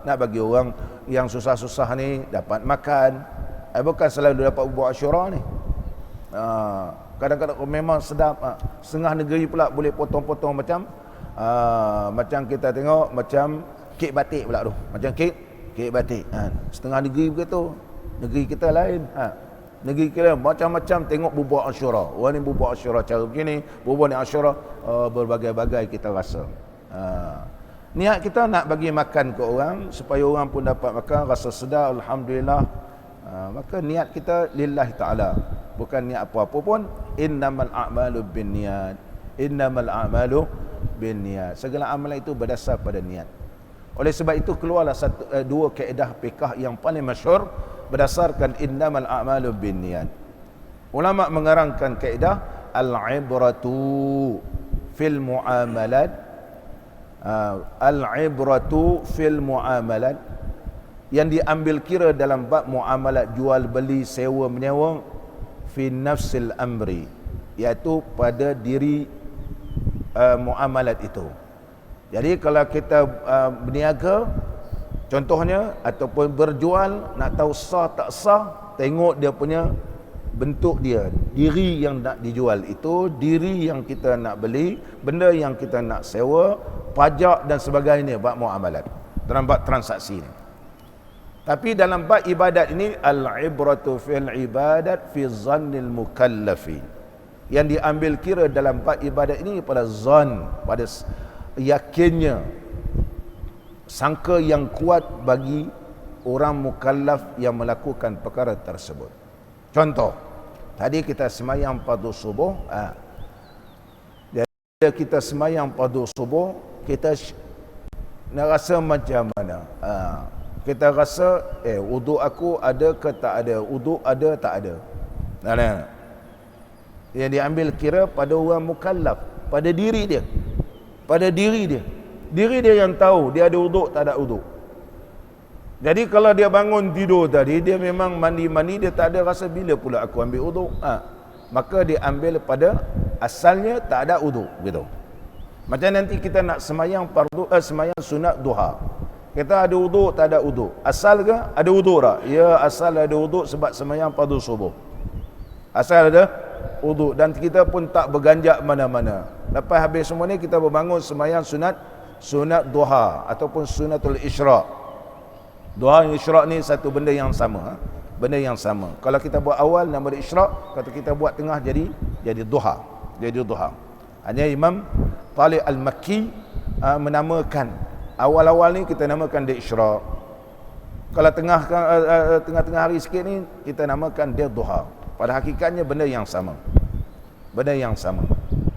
nak bagi orang yang susah-susah ni dapat makan. Bukan selalu dapat bubur Ashura ni. Kadang-kadang memang sedap. Setengah negeri pula boleh potong-potong macam kita tengok macam kek batik pula tu. Macam kek batik. Setengah negeri begitu. Negeri kita lain. Negeri kita macam-macam tengok bubur Ashura. Orang ni bubur Ashura cara begini, bubur ni Ashura, berbagai-bagai kita rasa. Niat kita nak bagi makan ke orang supaya orang pun dapat makan, rasa sedar, alhamdulillah. Maka niat kita lillahi ta'ala, bukan niat apa-apa pun. Innamal a'malu binniyat. Segala amalan itu berdasar pada niat. Oleh sebab itu keluarlah dua kaedah fiqh yang paling masyhur berdasarkan innamal a'malu binniyat. Ulama mengarangkan kaedah al-ibratu fil muamalat. Al-ibratu fil muamalat, yang diambil kira dalam bab muamalat jual beli, sewa menyewa, fi nafsil amri, iaitu pada diri muamalat itu. Jadi kalau kita berniaga contohnya, ataupun berjual, nak tahu sah tak sah, tengok dia punya bentuk dia, diri yang nak dijual itu, diri yang kita nak beli, benda yang kita nak sewa, pajak dan sebagainya, bab muamalat, dalam bab transaksi ni. Tapi dalam bab ibadat ini, al-ibratu fil ibadat fi zannil mukallafi, yang diambil kira dalam bab ibadat ini pada zan, pada yakinnya, sangka yang kuat bagi orang mukallaf yang melakukan perkara tersebut. Contoh, tadi kita semayang fardu subuh, bila kita semayang fardu subuh, kita nak rasa macam mana? Kita rasa wuduk aku ada ke tak ada, wuduk ada tak ada. Yang diambil kira pada orang mukallaf. pada diri dia. Pada diri dia. Diri dia yang tahu dia ada uduk tak ada uduk. Jadi kalau dia bangun tidur tadi, dia memang mandi-mandi, dia tak ada rasa bila pula aku ambil uduk. Maka dia ambil pada asalnya tak ada uduk gitu. Macam nanti kita nak semayang semayang sunat duha. Kita ada uduk tak ada uduk. Asal ke ada uduk tak? Ya, asal ada uduk sebab semayang fardu subuh. Asal ada uduk dan kita pun tak berganjak mana-mana. Lepas habis semua ni kita berbangun semayang sunat duha ataupun sunatul isyraq. Duha dan isyraq ni satu benda yang sama. Benda yang sama. Kalau kita buat awal nama dia isyraq, kalau kita buat tengah jadi duha. Jadi duha. Hanya Imam Talib Al-Makki menamakan awal-awal ni kita namakan dia isyraq. Kalau tengah-tengah hari sikit ni kita namakan dia duha. Pada hakikatnya benda yang sama. Benda yang sama.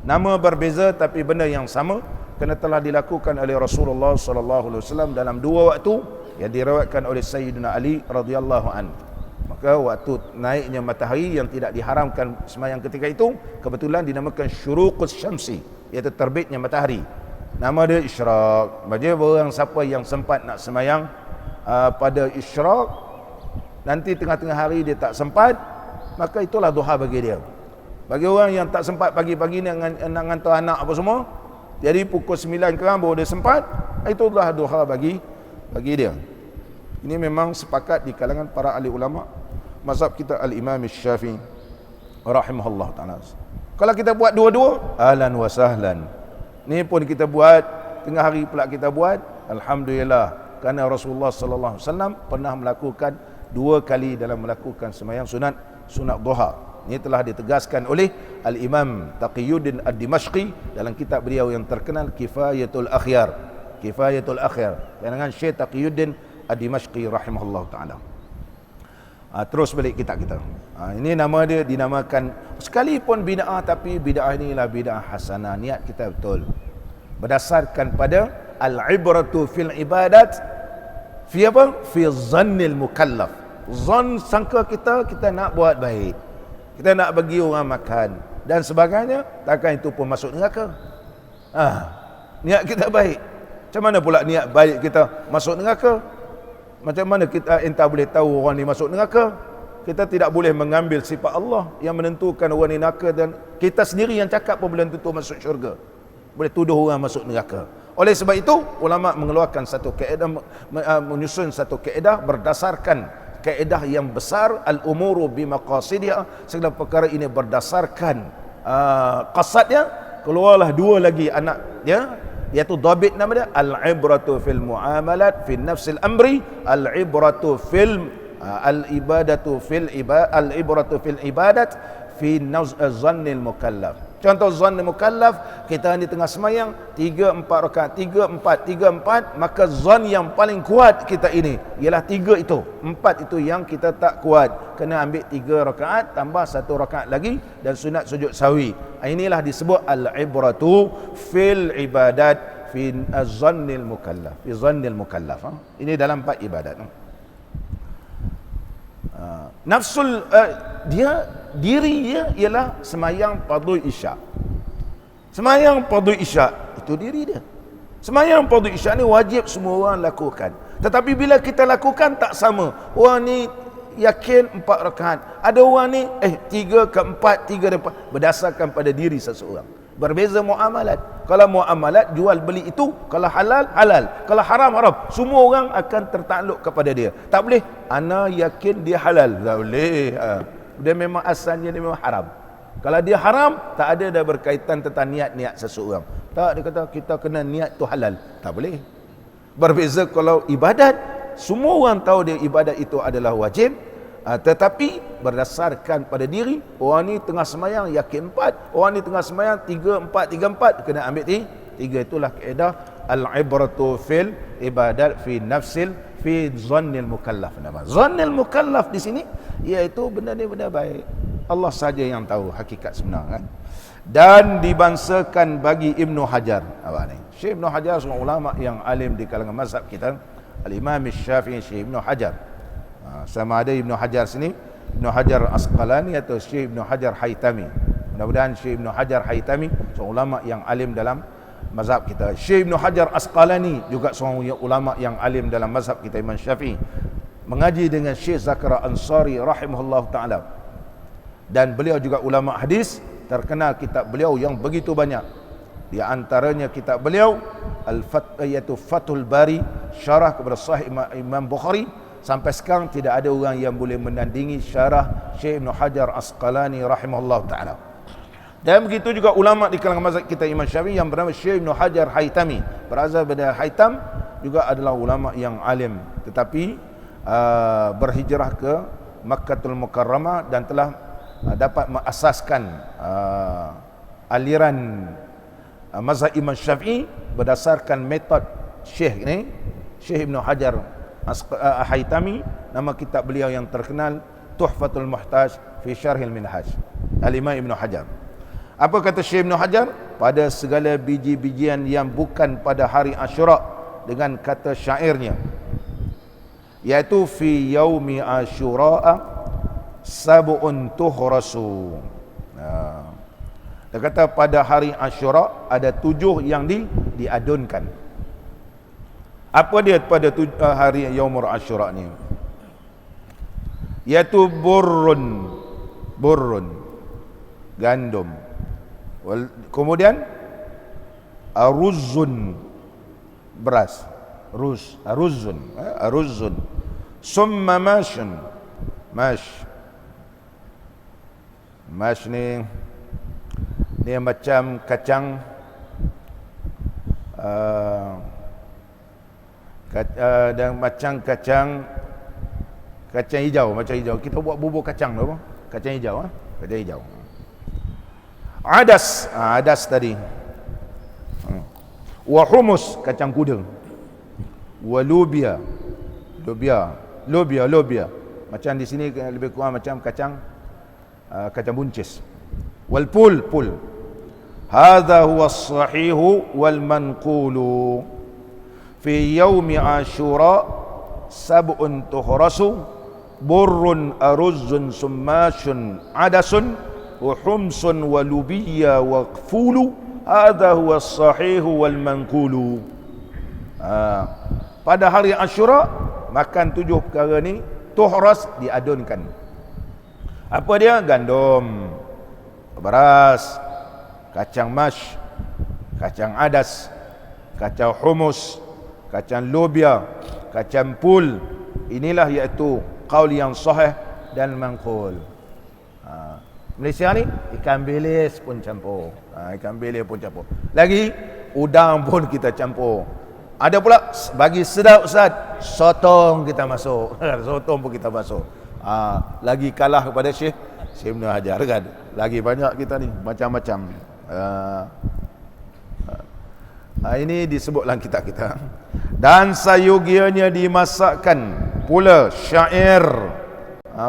Nama berbeza tapi benda yang sama kerana telah dilakukan oleh Rasulullah sallallahu alaihi wasallam dalam dua waktu yang diriwayatkan oleh Sayyidina Ali radhiyallahu anhu. Maka waktu naiknya matahari yang tidak diharamkan semayang ketika itu kebetulan dinamakan syuruqus syamsi, iaitu terbitnya matahari. Nama dia isyraq. Bagi orang siapa yang sempat nak semayang pada isyraq, nanti tengah-tengah hari dia tak sempat, maka itulah duha bagi dia. Bagi orang yang tak sempat pagi-pagi ni nak hantar anak apa semua, jadi pukul 9 kerang baru dia sempat, itulah duha bagi dia. Ini memang sepakat di kalangan para ahli ulama mazhab kita Al-Imam Syafi'i rahimahullah ta'ala. Kalau kita buat dua-dua, ahlan wa sahlan. Ni pun kita buat tengah hari pula kita buat, alhamdulillah, kerana Rasulullah sallallahu alaihi wasallam pernah melakukan 2 kali dalam melakukan sembahyang sunat duha. Ini telah ditegaskan oleh Al-Imam Taqiyuddin Ad-Dimashqi dalam kitab beliau yang terkenal Kifayatul Akhyar. Kifayatul Akhyar dengan Syekh Taqiyuddin Ad-Dimashqi rahimahullah ta'ala. Terus balik kita. Ini nama dia dinamakan sekalipun bid'ah, tapi bid'ah inilah bid'ah hasanah. Niat kita betul. Berdasarkan pada al-ibratu fil ibadat fi apa? Fi zannil mukallaf. Zan sangka kita nak buat baik. Kita nak bagi orang makan dan sebagainya, takkan itu pun masuk neraka. Niat kita baik. Macam mana pula niat baik kita masuk neraka? Macam mana kita entah boleh tahu orang ni masuk neraka? Kita tidak boleh mengambil sifat Allah yang menentukan orang ni neraka, dan kita sendiri yang cakap pun belum tentu masuk syurga. Boleh tuduh orang masuk neraka. Oleh sebab itu, ulama mengeluarkan satu kaedah, menyusun satu kaedah berdasarkan kaedah yang besar, al-umuru bimaqasidiha, segala perkara ini berdasarkan qasadnya. Keluarlah 2 lagi anak dia, iaitu dhabit nama dia al-ibratu fil muamalat fi nafsil amri, al-ibratu fil al-ibadatu fil al-ibratu fil ibadat fi zannil mukallaf. Contoh zannil mukallaf, kita ni tengah semayang 3-4 rakaat, 3-4, maka zan yang paling kuat kita ini ialah 3 itu. 4 itu yang kita tak kuat, kena ambil 3 rakaat tambah 1 rakaat lagi dan sunat sujud sahwi. Inilah disebut al-ibratu fil ibadat fi zannil mukallaf. Fi zannil mukallaf. Ini dalam 4 ibadat. Nafsul diri dia ialah semayang fardu isyak. Semayang fardu isyak itu diri dia. Semayang fardu isyak ni wajib semua orang lakukan. Tetapi bila kita lakukan tak sama. Orang ni yakin 4 rakaat. Ada orang ni 3 ke 4, 3 dan 4, berdasarkan pada diri seseorang. Berbeza muamalat. Kalau muamalat jual beli itu, kalau halal, kalau haram, haram. Semua orang akan tertakluk kepada dia. Tak boleh ana yakin dia halal. Tak boleh. Dia memang asalnya dia memang haram. Kalau dia haram, tak ada dah berkaitan tentang niat-niat seseorang. Tak, dia kata kita kena niat tu halal. Tak boleh. Berbeza kalau ibadat, semua orang tahu dia ibadat itu adalah wajib. Tetapi berdasarkan pada diri, orang ni tengah semayang yakin 4, orang ni tengah semayang 3-4, kena ambil 3. Itulah kaedah al-ibratu fil ibadat fi nafsil fi zannil mukallaf. Zannil mukallaf di sini iaitu benda ni benda baik. Allah saja yang tahu hakikat sebenar kan. Dan dibangsakan bagi Ibnu Hajar. Syekh Ibnu Hajar seorang ulama yang alim di kalangan mazhab kita, Al-Imam Syafi'i, Syekh Ibnu Hajar. Sama ada Ibnu Hajar sini, Ibnu Hajar Asqalani atau Syekh Ibnu Hajar Haytami. Mudah-mudahan Syekh Ibn Hajar Haytami seorang ulama yang alim dalam mazhab kita. Syekh Ibn Hajar Asqalani juga seorang ulama yang alim dalam mazhab kita Imam Syafi'i. Mengaji dengan Syekh Zakaria Ansari rahimahullah ta'ala. Dan beliau juga ulama hadis. Terkenal kitab beliau yang begitu banyak. Di antaranya kitab beliau iaitu Fathul Bari, syarah kepada Sahih Imam Bukhari. Sampai sekarang tidak ada orang yang boleh menandingi syarah Syekh Ibn Hajar Asqalani rahimahullah ta'ala. Dan begitu juga ulama di kalangan mazhab kita Imam Syafi'i yang bernama Syekh Ibn Hajar Haytami, berasal dari Haytam, juga adalah ulama yang alim, tetapi berhijrah ke Makkahul Mukarramah dan telah dapat mengasaskan aliran mazhab Imam Syafi'i berdasarkan metod Syekh ini, Syekh Ibn Hajar Haytami. Nama kitab beliau yang terkenal Tuhfatul Muhtaj fi Syarhil Minhaj, Al-Imam Ibn Hajar. Apa kata Syekh Ibn Hajar? Pada segala biji-bijian yang bukan pada hari Asyura, dengan kata syairnya, iaitu fi yaumi Asyura sab'un tuhrasu. Dia kata pada hari Asyura ada 7 yang diadunkan. Apa dia pada hari yaumul Asyura ni? Iaitu burrun, gandum. Kemudian aruzun, beras, aruzun. Summa mashun, mash ni macam kacang, dan macam kacang hijau, kita buat bubur kacang tu apa? Kacang hijau, kacang hijau. Adas tadi. Wa humus, kacang kuda. Wa lubia. Macam di sini lebih kurang macam kacang buncis. Wal pul. Hadha huwa as-sahihu wal manqulu. Fi yaumi Asyura sab'un tuhrasu burrun aruzun summashun adasun wa humsun wa lubiyya wa qfulu. Hadha huwa as-sahihu wal manqulu. Pada hari Asyura makan 7 perkara ni, tuhras, diadunkan. Apa dia? Gandum, beras, kacang mash, kacang adas, kacang humus, kacang lobia, kacang pul. Inilah iaitu qaul yang sahih dan manqul. Malaysia ni ikan bilis pun campur. Lagi udang pun kita campur. Ada pula bagi sedap Ustaz, sotong kita masuk. Sotong pun kita masuk. Lagi kalah kepada Syekh Ibn Hajar kan. Lagi banyak kita ni macam-macam. Ini disebut dalam kitab kita. Dan sayogianya dimasakkan pula syair.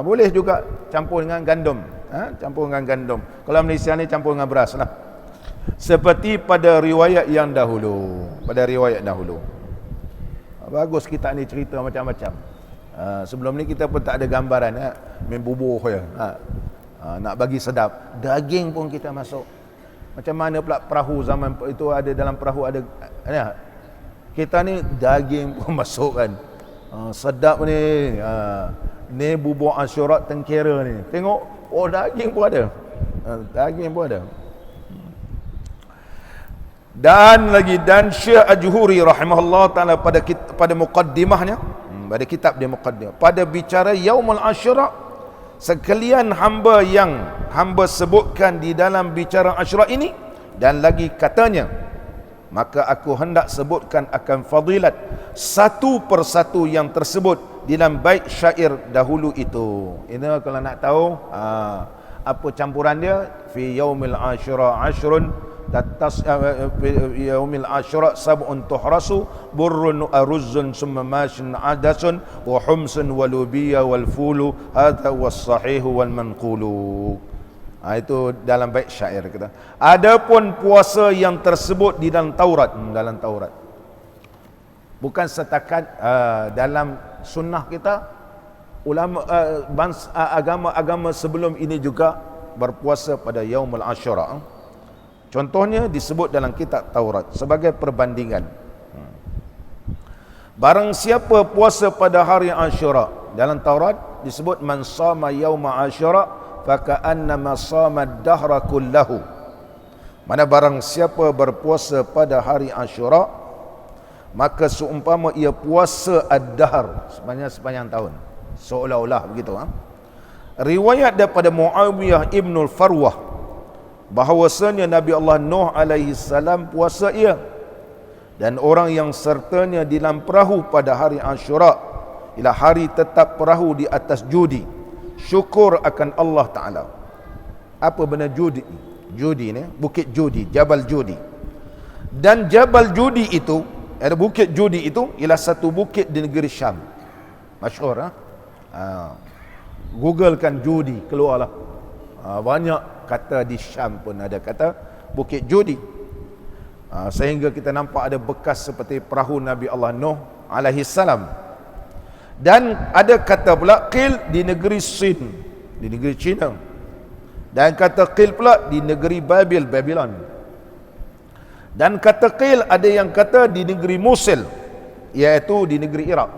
Boleh juga campur dengan gandum. Campur dengan gandum. Kalau Malaysia ni campur dengan beras lah. Seperti pada riwayat yang dahulu. Bagus kita ni cerita macam-macam. Sebelum ni kita pun tak ada gambaran. Main bubuh je. Nak bagi sedap. Daging pun kita masuk. Macam mana pula perahu zaman itu ada, dalam perahu ada. Kita ni daging pun masuk kan. Sedap ni. Ni bubur Asyura Tengkera ni. Tengok. Daging pun ada. Dan Syekh Ajhuri rahimahullah ta'ala pada muqaddimahnya, pada kitab dia muqaddimah, pada bicara Yaumul Asyura, sekalian hamba yang hamba sebutkan di dalam bicara Asyura ini, dan lagi katanya, maka aku hendak sebutkan akan fadilat satu persatu yang tersebut di dalam bait syair dahulu itu. Ini kalau nak tahu apa campuran dia, fi yaumil Asyura ashrun yaumil Asyura sab'un tuhrasu burrun aruzun summa mashin adasun wa humsun wa lubiyya wal fulu hadha was sahihu wal manqulu. Itu dalam bait syair kita. Adapun puasa yang tersebut di dalam Taurat, bukan setakat dalam sunnah kita, ulama agama-agama sebelum ini juga berpuasa pada Yaumul Asyura. Contohnya disebut dalam kitab Taurat sebagai perbandingan. Barang siapa puasa pada hari Asyura, dalam Taurat disebut man shama yauma Asyura faka'annama shama ad-dahra kullahu. Mana barang siapa berpuasa pada hari Asyura, maka seumpama ia puasa ad-dahr, sepanjang tahun, seolah-olah begitu. Riwayat daripada Muawiyah ibn al-Farwah bahawasanya Nabi Allah Nuh alaihi salam puasa ia dan orang yang sertanya di dalam perahu pada hari Asyura ialah hari tetap perahu di atas judi, syukur akan Allah Ta'ala. Apa benda judi? Judi ni, bukit judi, Jabal Judi. Dan Jabal Judi itu, ada bukit judi itu ialah satu bukit di negeri Syam. Masyhur. Googlekan judi, keluarlah. Banyak kata di Syam pun ada kata bukit judi. Sehingga kita nampak ada bekas seperti perahu Nabi Allah Nuh alaihi salam. Dan ada kata pula qil di negeri Sin, di negeri China. Dan kata qil pula di negeri Babylon. Dan kata qil ada yang kata di negeri Mosul, iaitu di negeri Iraq.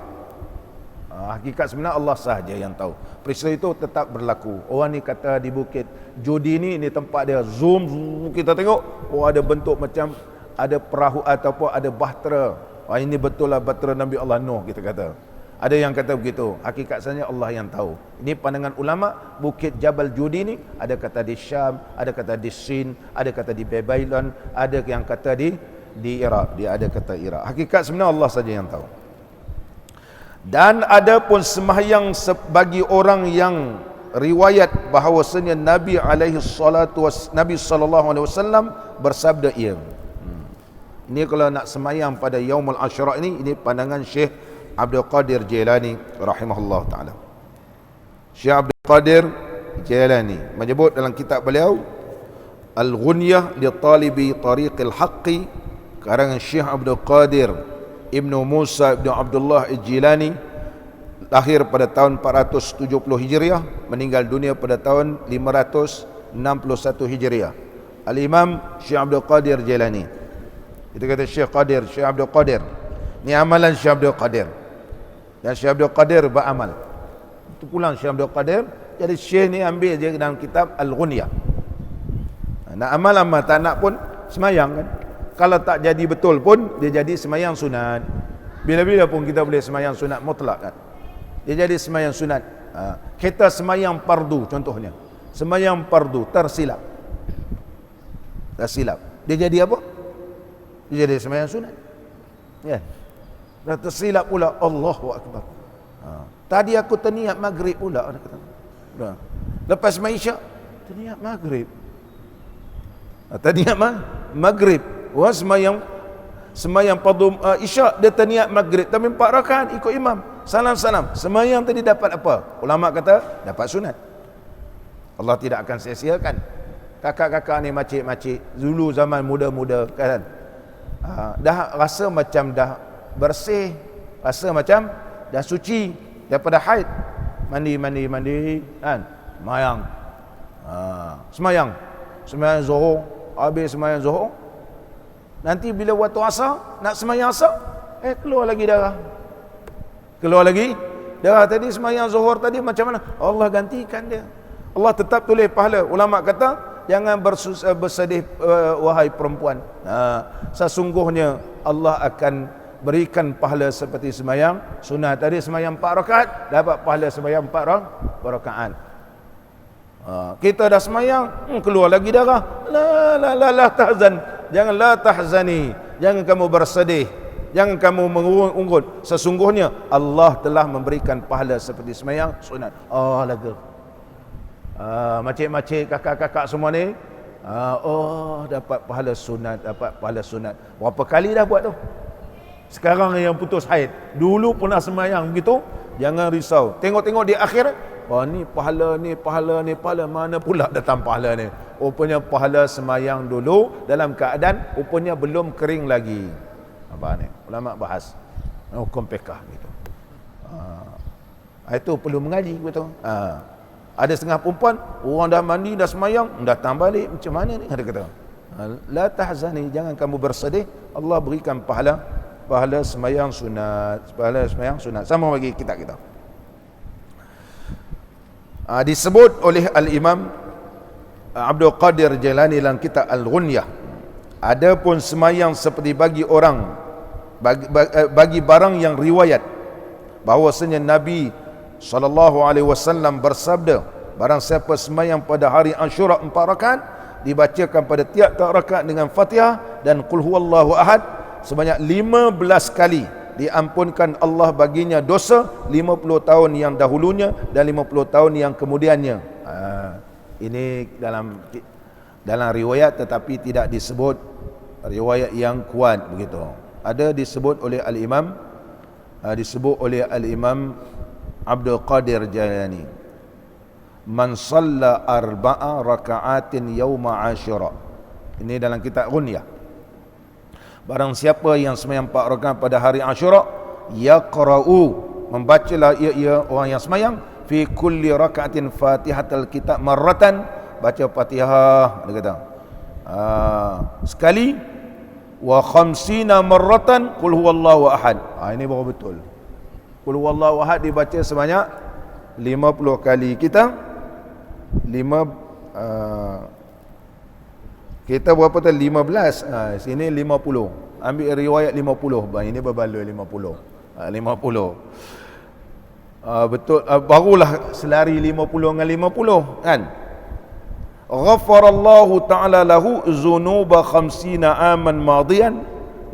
Hakikat sebenarnya Allah sahaja yang tahu. Peristiwa itu tetap berlaku. Orang ni kata di bukit judi ni tempat dia, zoom kita tengok, ada bentuk macam ada perahu ataupun ada bahtera. Ini betul lah bahtera Nabi Allah Nuh, kita kata. Ada yang kata begitu. Hakikat sebenarnya Allah yang tahu. Ini pandangan ulama. Bukit Jabal Judi ni ada kata di Syam, ada kata di Sin, ada kata di Babylon, ada yang kata di Iraq. Dia ada kata Iraq. Hakikat sebenarnya Allah saja yang tahu. Dan ada pun sembahyang bagi orang yang riwayat bahawasanya Nabi sallallahu alaihi wasallam bersabda ia. Ini kalau nak sembahyang pada Yaumul Asyura ini pandangan Syekh Abdul Qadir Jailani rahimahullah taala. Syekh Abdul Qadir Jailani menyebut dalam kitab beliau Al-Ghunyah li Talibi Tariqil Haqqi, karangan Syekh Abdul Qadir Ibnu Musa Ibnu Abdullah Al-Jilani, lahir pada tahun 470 Hijriah, meninggal dunia pada tahun 561 Hijriah. Al-Imam Syekh Abdul Qadir Jailani. Kita kata Syekh Abdul Qadir. Ni amalan Syekh Abdul Qadir. Dan Syekh Abdul Qadir beramal. Itu pulang Syekh Abdul Qadir. Jadi Syekh ni ambil je dalam kitab Al-Ghunyah. Nak amal-amal, tak nak pun semayang kan. Kalau tak jadi betul pun, dia jadi semayang sunat. Bila-bila pun kita boleh semayang sunat mutlak kan. Dia jadi semayang sunat. Kita semayang fardu contohnya. Semayang fardu tersilap. Dia jadi apa? Dia jadi semayang sunat. Ya. Dah tersilap pula, Allahu Akbar. Tadi aku terniat maghrib pula. Lepas semayang isyak, terniat maghrib. Terniat maghrib. Wah, semayang fardu isyak, dia terniat maghrib. Tapi 4 rakaat ikut imam. Salam-salam. Semayang tadi dapat apa? Ulama kata, dapat sunat. Allah tidak akan sia-siakan. Kakak-kakak ni makcik-makcik, dulu zaman muda-muda kan. Dah rasa macam dah bersih, rasa macam dah suci daripada haid, mandi kan, semayang zuhur, habis semayang zuhur, nanti bila waktu asar nak semayang asar, keluar lagi darah tadi. Semayang zuhur tadi macam mana? Allah gantikan dia. Allah tetap tulis pahala. Ulama kata jangan bersedih wahai perempuan. Sesungguhnya Allah akan berikan pahala seperti semayang sunat tadi. Semayang 4 rakaat dapat pahala semayang 4 rakaat. Kita dah semayang, keluar lagi darah. La tahzan. Jangan la tahzani. Jangan kamu bersedih. Jangan kamu mengunggut. Sesungguhnya Allah telah memberikan pahala seperti semayang sunat. Lega. Makcik-makcik, kakak-kakak semua ni, dapat pahala sunat. Berapa kali dah buat tu? Sekarang yang putus haid, dulu pernah semayang begitu, jangan risau. Tengok-tengok di akhir, ni pahala, mana pula datang pahala ni? Rupanya pahala semayang dulu dalam keadaan rupanya belum kering lagi. Apa ni? Ulama bahas hukum fiqh gitu. Itu perlu mengaji betul. Ada setengah perempuan, orang dah mandi, dah semayang, datang balik, macam mana ni? Dia kata, la tahzani, jangan kamu bersedih, Allah berikan pahala semayang sunat, sama bagi kita. Disebut oleh Al-Imam Abdul Qadir Jailani dalam kitab Al-Ghunyah, ada pun semayang seperti bagi barang yang riwayat bahawasanya Nabi SAW bersabda, barang siapa semayang pada hari Ashura 4 rakaat, dibacakan pada tiap-tiap rakaat dengan Fatihah dan Qul huwallahu ahad sebanyak 15 kali, diampunkan Allah baginya dosa 50 tahun yang dahulunya dan 50 tahun yang kemudiannya. Ini dalam riwayat, tetapi tidak disebut riwayat yang kuat begitu. Ada disebut oleh Al-Imam Abdul Qadir Jailani, man shalla 4 raka'atin yauma Asyura. Ini dalam kitab Ghunyah. Barang siapa yang sembahyang 4 rakaat pada hari Asyura, yaqra'u, membacalah ia orang yang sembahyang, fi kulli raka'atin Fatihatul Kitab marratan, baca Fatihah, dia kata sekali, wa khamsina marratan qul huwallahu ahad. Ini baru betul. Qul huwallahu ahad dibaca sebanyak 50 kali. Kita berapa tu? 15. Sini 50. Ambil riwayat 50. Bang, ini berbaloi 50. 50. Betul, barulah selari 50 dengan 50 kan. Ghafarallahu ta'ala lahu zunuba 50 aman madiyan,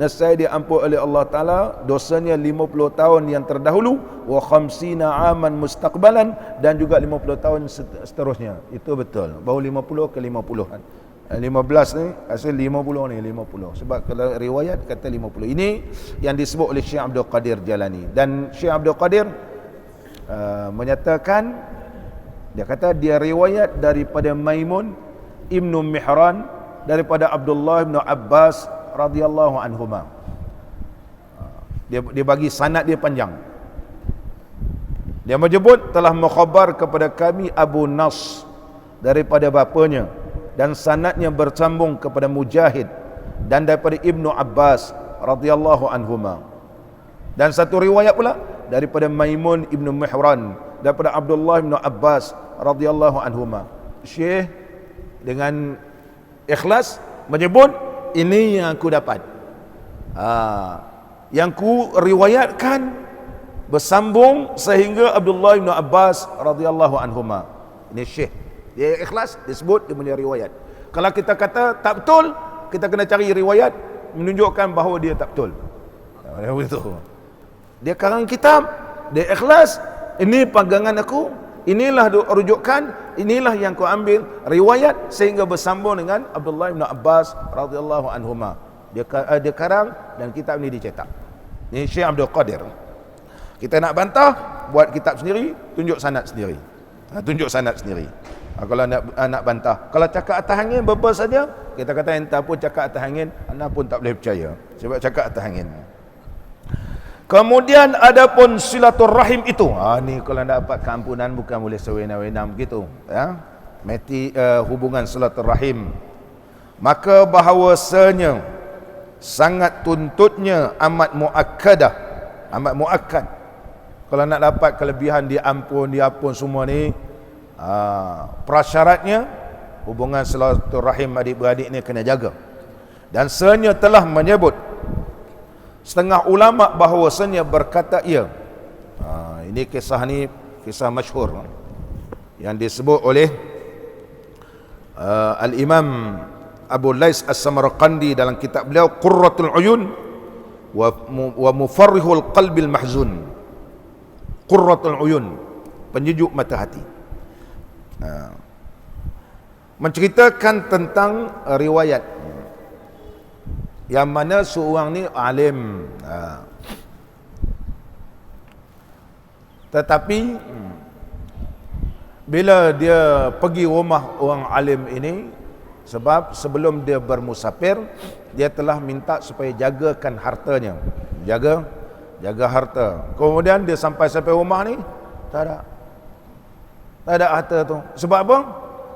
nescaya diampun oleh Allah Ta'ala dosanya 50 tahun yang terdahulu, wa 50 aman mustaqbalan, dan juga 50 tahun seterusnya. Itu betul, baru 50 ke 50-an. 15 ni asal 50 ni 50, sebab kalau riwayat kata 50. Ini yang disebut oleh Syekh Abdul Qadir Jailani. Dan Syekh Abdul Qadir menyatakan, dia kata dia riwayat daripada Maimun Ibnu Mihran daripada Abdullah bin Abbas radhiyallahu anhuma. Dia bagi sanad dia panjang. Dia menyebut telah mengkhabar kepada kami Abu Nas daripada bapanya, dan sanadnya bersambung kepada Mujahid dan daripada Ibnu Abbas radhiyallahu anhuma. Dan satu riwayat pula daripada Maimun Ibnu Mihran daripada Abdullah bin Abbas radhiyallahu anhuma. Syekh dengan ikhlas menyebut, ini yang aku dapat, yang ku riwayatkan bersambung sehingga Abdullah bin Abbas radhiyallahu anhuma. Ini Syekh, dia ikhlas, disebut dia punya riwayat. Kalau kita kata tak betul, kita kena cari riwayat menunjukkan bahawa dia tak betul. Begitu. Dia karang kitab, dia ikhlas, ini pegangan aku, inilah rujukan, inilah yang ku ambil riwayat sehingga bersambung dengan Abdullah bin Abbas radhiyallahu anhuma. Dia karang dan kitab ni dicetak. Ini Syekh Abdul Qadir. Kita nak bantah, buat kitab sendiri, tunjuk sanad sendiri. Kalau nak bantah, kalau cakap atas angin berapa saja, kita kata entah pun cakap atas angin, anda pun tak boleh percaya sebab cakap atas angin. Kemudian adapun silaturrahim itu, ni kalau nak dapat keampunan bukan boleh sewenang-wenang begitu, ya. Hubungan silaturrahim, maka bahawasanya sangat tuntutnya amat muakkad. Kalau nak dapat kelebihan diampun semua ni, prasyaratnya hubungan silaturrahim adik-beradik ni kena jaga. Dan sebenarnya telah menyebut setengah ulama bahawasanya berkata ia, ini kisah masyhur yang disebut oleh Al-Imam Abu Lais As-Samarqandi dalam kitab beliau Qurratul Uyun wa Mufarrihul Qalbil Mahzun. Qurratul Uyun, penyejuk mata hati, menceritakan tentang riwayat yang mana seorang ni alim, tetapi bila dia pergi rumah orang alim ini, sebab sebelum dia bermusafir, dia telah minta supaya jagakan hartanya, jaga harta. Kemudian dia sampai rumah ni, tak ada. Tak ada harta tu. Sebab apa?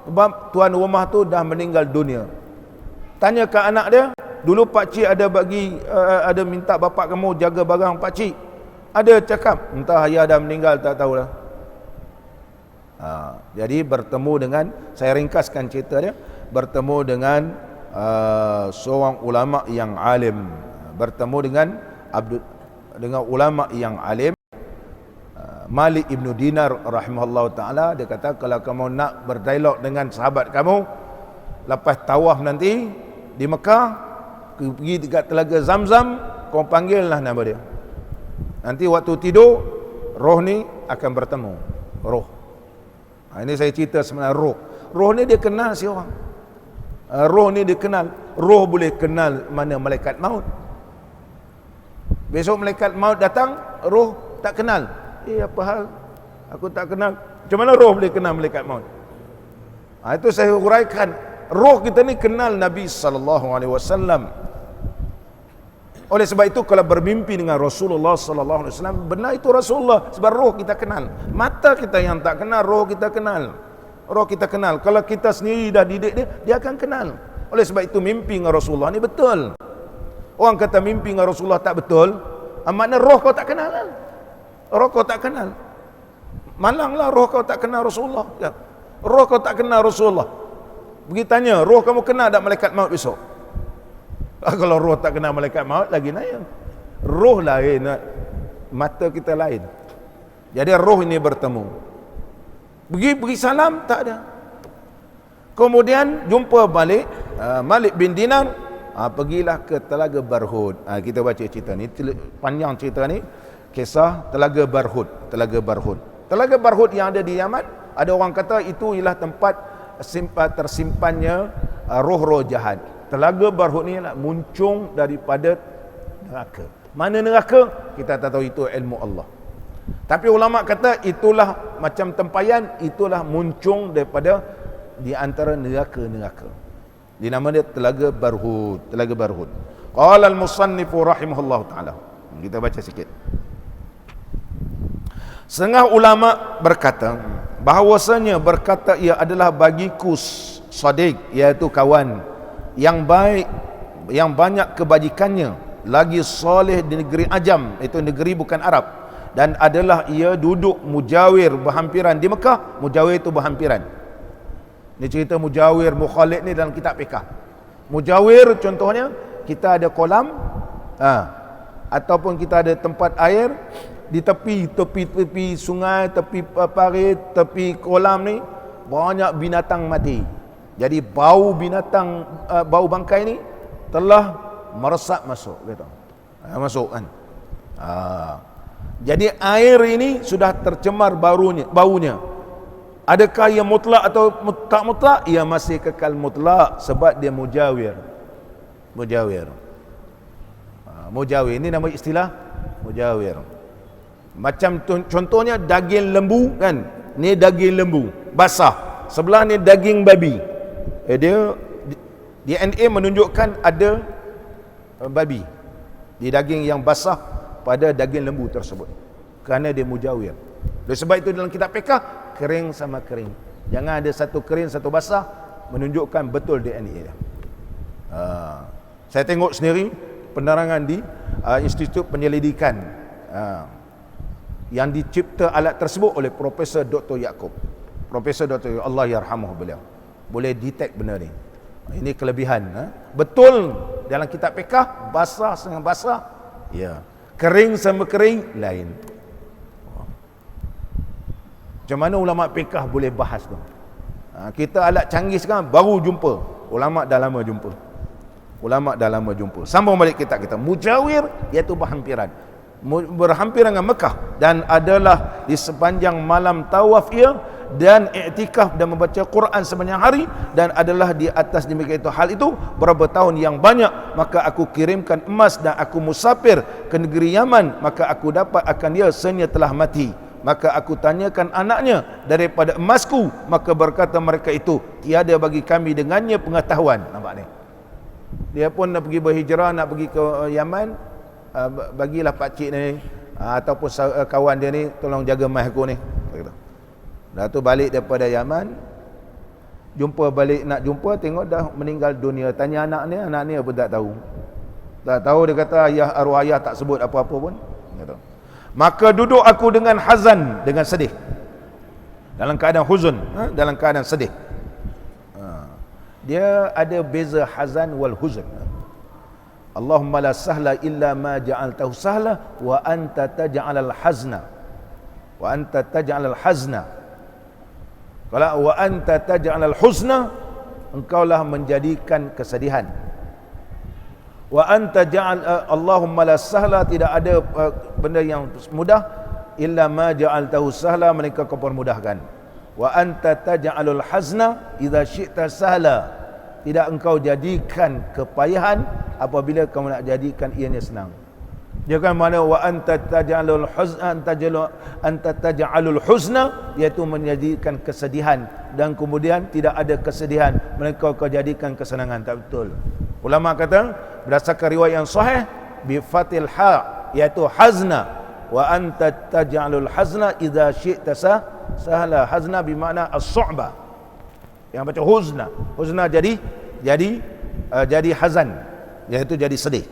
Sebab tuan rumah tu dah meninggal dunia. Tanya ke anak dia, dulu pakcik ada bagi ada minta bapak kamu jaga barang pakcik. Ada cakap, entah ayah dah meninggal, tak tahulah. Jadi bertemu dengan, saya ringkaskan cerita dia, bertemu dengan seorang ulama yang alim, bertemu dengan ulama yang alim, Malik ibn Dinar rahimahullah ta'ala. Dia kata, kalau kamu nak berdialog dengan sahabat kamu lepas tawaf nanti di Mekah, pergi dekat telaga Zamzam, kau panggillah nama dia. Nanti waktu tidur, roh ni akan bertemu. Roh. Ini saya cerita sebenarnya roh. Roh ni dia kenal si orang. Roh ni dia kenal. Roh boleh kenal mana malaikat maut. Besok malaikat maut datang, roh tak kenal. Apa hal? Aku tak kenal. Macam mana roh boleh kenal malaikat maut? Itu saya huraikan. Roh kita ni kenal Nabi SAW. Oleh sebab itu kalau bermimpi dengan Rasulullah SAW, benar itu Rasulullah. Sebab roh kita kenal. Mata kita yang tak kenal, roh kita kenal. Roh kita kenal. Kalau kita sendiri dah didik dia akan kenal. Oleh sebab itu mimpi dengan Rasulullah ni betul. Orang kata mimpi dengan Rasulullah tak betul, makna roh kau tak kenal lah. Roh kau tak kenal. Malanglah roh kau tak kenal Rasulullah. Ya. Roh kau tak kenal Rasulullah. Pergi tanya, roh kamu kenal tak malaikat maut besok? Kalau roh tak kenal malaikat maut, lagi naik. Roh lain, mata kita lain. Jadi roh ini bertemu. Pergi salam, tak ada. Kemudian jumpa balik Malik bin Dinar. Pergilah ke Telaga Barhud. Kita baca cerita ni, panjang cerita ni. Kisah Telaga Barhud. Telaga Barhud. Telaga Barhud yang ada di Yaman, ada orang kata itu ialah tempat tersimpannya roh-roh jahat. Telaga Barhud ni nak muncung daripada neraka. Mana neraka? Kita tak tahu, itu ilmu Allah. Tapi ulama kata itulah macam tempayan, itulah muncung daripada di antara neraka-neraka. Di nama dia Telaga Barhud. Telaga Barhud. Qala al-musannifu rahimahullah ta'ala. Kita baca sikit. Setengah ulama berkata bahawasanya berkata ia adalah bagiku sadiq, iaitu kawan yang baik, yang banyak kebajikannya, lagi soleh di negeri Ajam, itu negeri bukan Arab, dan adalah ia duduk mujawir berhampiran di Mekah. Mujawir itu berhampiran. Ini cerita mujawir mukhalid ni dalam kitab fiqh. Mujawir contohnya kita ada kolam, ataupun kita ada tempat air di tepi sungai, tepi parit, tepi kolam ni banyak binatang mati. Jadi bau binatang, bau bangkai ni telah meresap masuk, gitu. Masuk kan. Jadi air ini sudah tercemar baunya. Adakah ia mutlak atau tak mutlak? Ia masih kekal mutlak sebab dia mujawir. Mujawir ini nama istilah mujawir. Macam contohnya daging lembu kan. Ni daging lembu basah, sebelah ni daging babi. Dia DNA menunjukkan ada babi di daging yang basah pada daging lembu tersebut, kerana dia mujawir. Oleh sebab itu dalam kitab fiqh, kering sama kering, jangan ada satu kering satu basah, menunjukkan betul DNA dia. Saya tengok sendiri penerangan di Institut Penyelidikan yang dicipta alat tersebut oleh Profesor Dr. Yaakob. Profesor Dr. Allah yarhamuh, beliau boleh detect benda ni. Ini kelebihan. Betul dalam kitab fiqh, basah dengan basah, ya. Kering sama kering lain. Macam mana ulama fiqh boleh bahas tu? Kita alat canggih sekarang baru jumpa. Ulama dah lama jumpa. Sambung balik kita mujawir, iaitu berhampiran. Berhampiran dengan Mekah, dan adalah di sepanjang malam tawaf ia, dan iktikaf dan membaca Quran sepanjang hari, dan adalah di atas demikian itu hal itu berapa tahun yang banyak. Maka aku kirimkan emas dan aku musafir ke negeri Yaman, maka aku dapat akan dia senyap telah mati. Maka aku tanyakan anaknya daripada emasku, maka berkata mereka itu, tiada bagi kami dengannya pengetahuan. Nampak ni, dia pun nak pergi berhijrah, nak pergi ke Yaman. Bagilah pakcik ni ataupun kawan dia ni, tolong jaga emas aku ni. Dah tu balik daripada Yaman, jumpa balik, nak jumpa, tengok dah meninggal dunia. Tanya anak ni pun tak tahu. Tak tahu, dia kata arwah ayah tak sebut apa-apa pun. Kata. Maka duduk aku dengan hazan, dengan sedih. Dalam keadaan huzun, dalam keadaan sedih. Dia ada beza hazan wal huzun. Allahumma la sahla illa ma ja'altahu sahla wa anta taj'alal hazna. Wa anta taj'alal hazna. Kalau wa anta taj'alal huzna, engkaulah menjadikan kesedihan. Wa anta ja'al Allahumma la sahla, tidak ada benda yang mudah illa ma ja'altahu sahla, mereka kau permudahkan. Wa anta taj'alul hazna idza syi'ta sahla, tidak engkau jadikan kepayahan apabila kau nak jadikan ianya senang. Dia kan mana wa anta taj'alul huzna, anta taj'alul huzna, iaitu menjadikan kesedihan, dan kemudian tidak ada kesedihan mereka kau jadikan kesenangan. Tak betul. Ulama kata berdasarkan riwayat yang sahih bi fatil ha, iaitu hazna, wa anta taj'alul hazna idza syi'ta sahla. Hazna bermakna as-su'bah. Yang baca huzna jadi hazan, iaitu jadi sedih.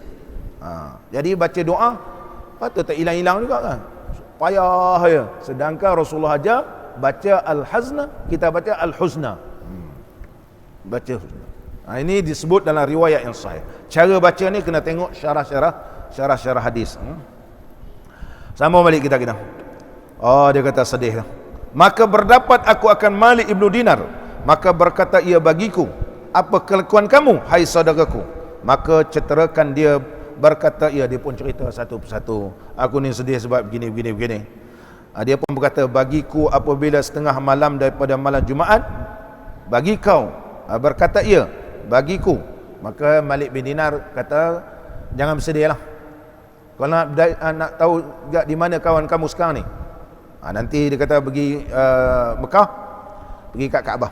Jadi baca doa patut tak hilang-hilang juga kan, payah ya. Sedangkan Rasulullah ajar baca al-hazna, kita baca al-huzna. Baca huzna. Ini disebut dalam riwayat yang sahih. Cara baca ni kena tengok syarah-syarah hadis. Sama balik kita. Dia kata sedih. Maka berdapat aku akan Malik ibnu Dinar, maka berkata ia bagiku, apa kelakuan kamu hai saudaraku? Maka ceterakan dia, berkata dia pun cerita satu persatu, aku ni sedih sebab begini. Dia pun berkata, bagiku apabila setengah malam daripada malam Jumaat, bagi kau. Berkata ia, bagiku. Maka Malik bin Dinar kata, jangan bersedih lah. Kalau nak tahu di mana kawan kamu sekarang ni, nanti dia kata pergi Mekah, pergi kat Kaabah.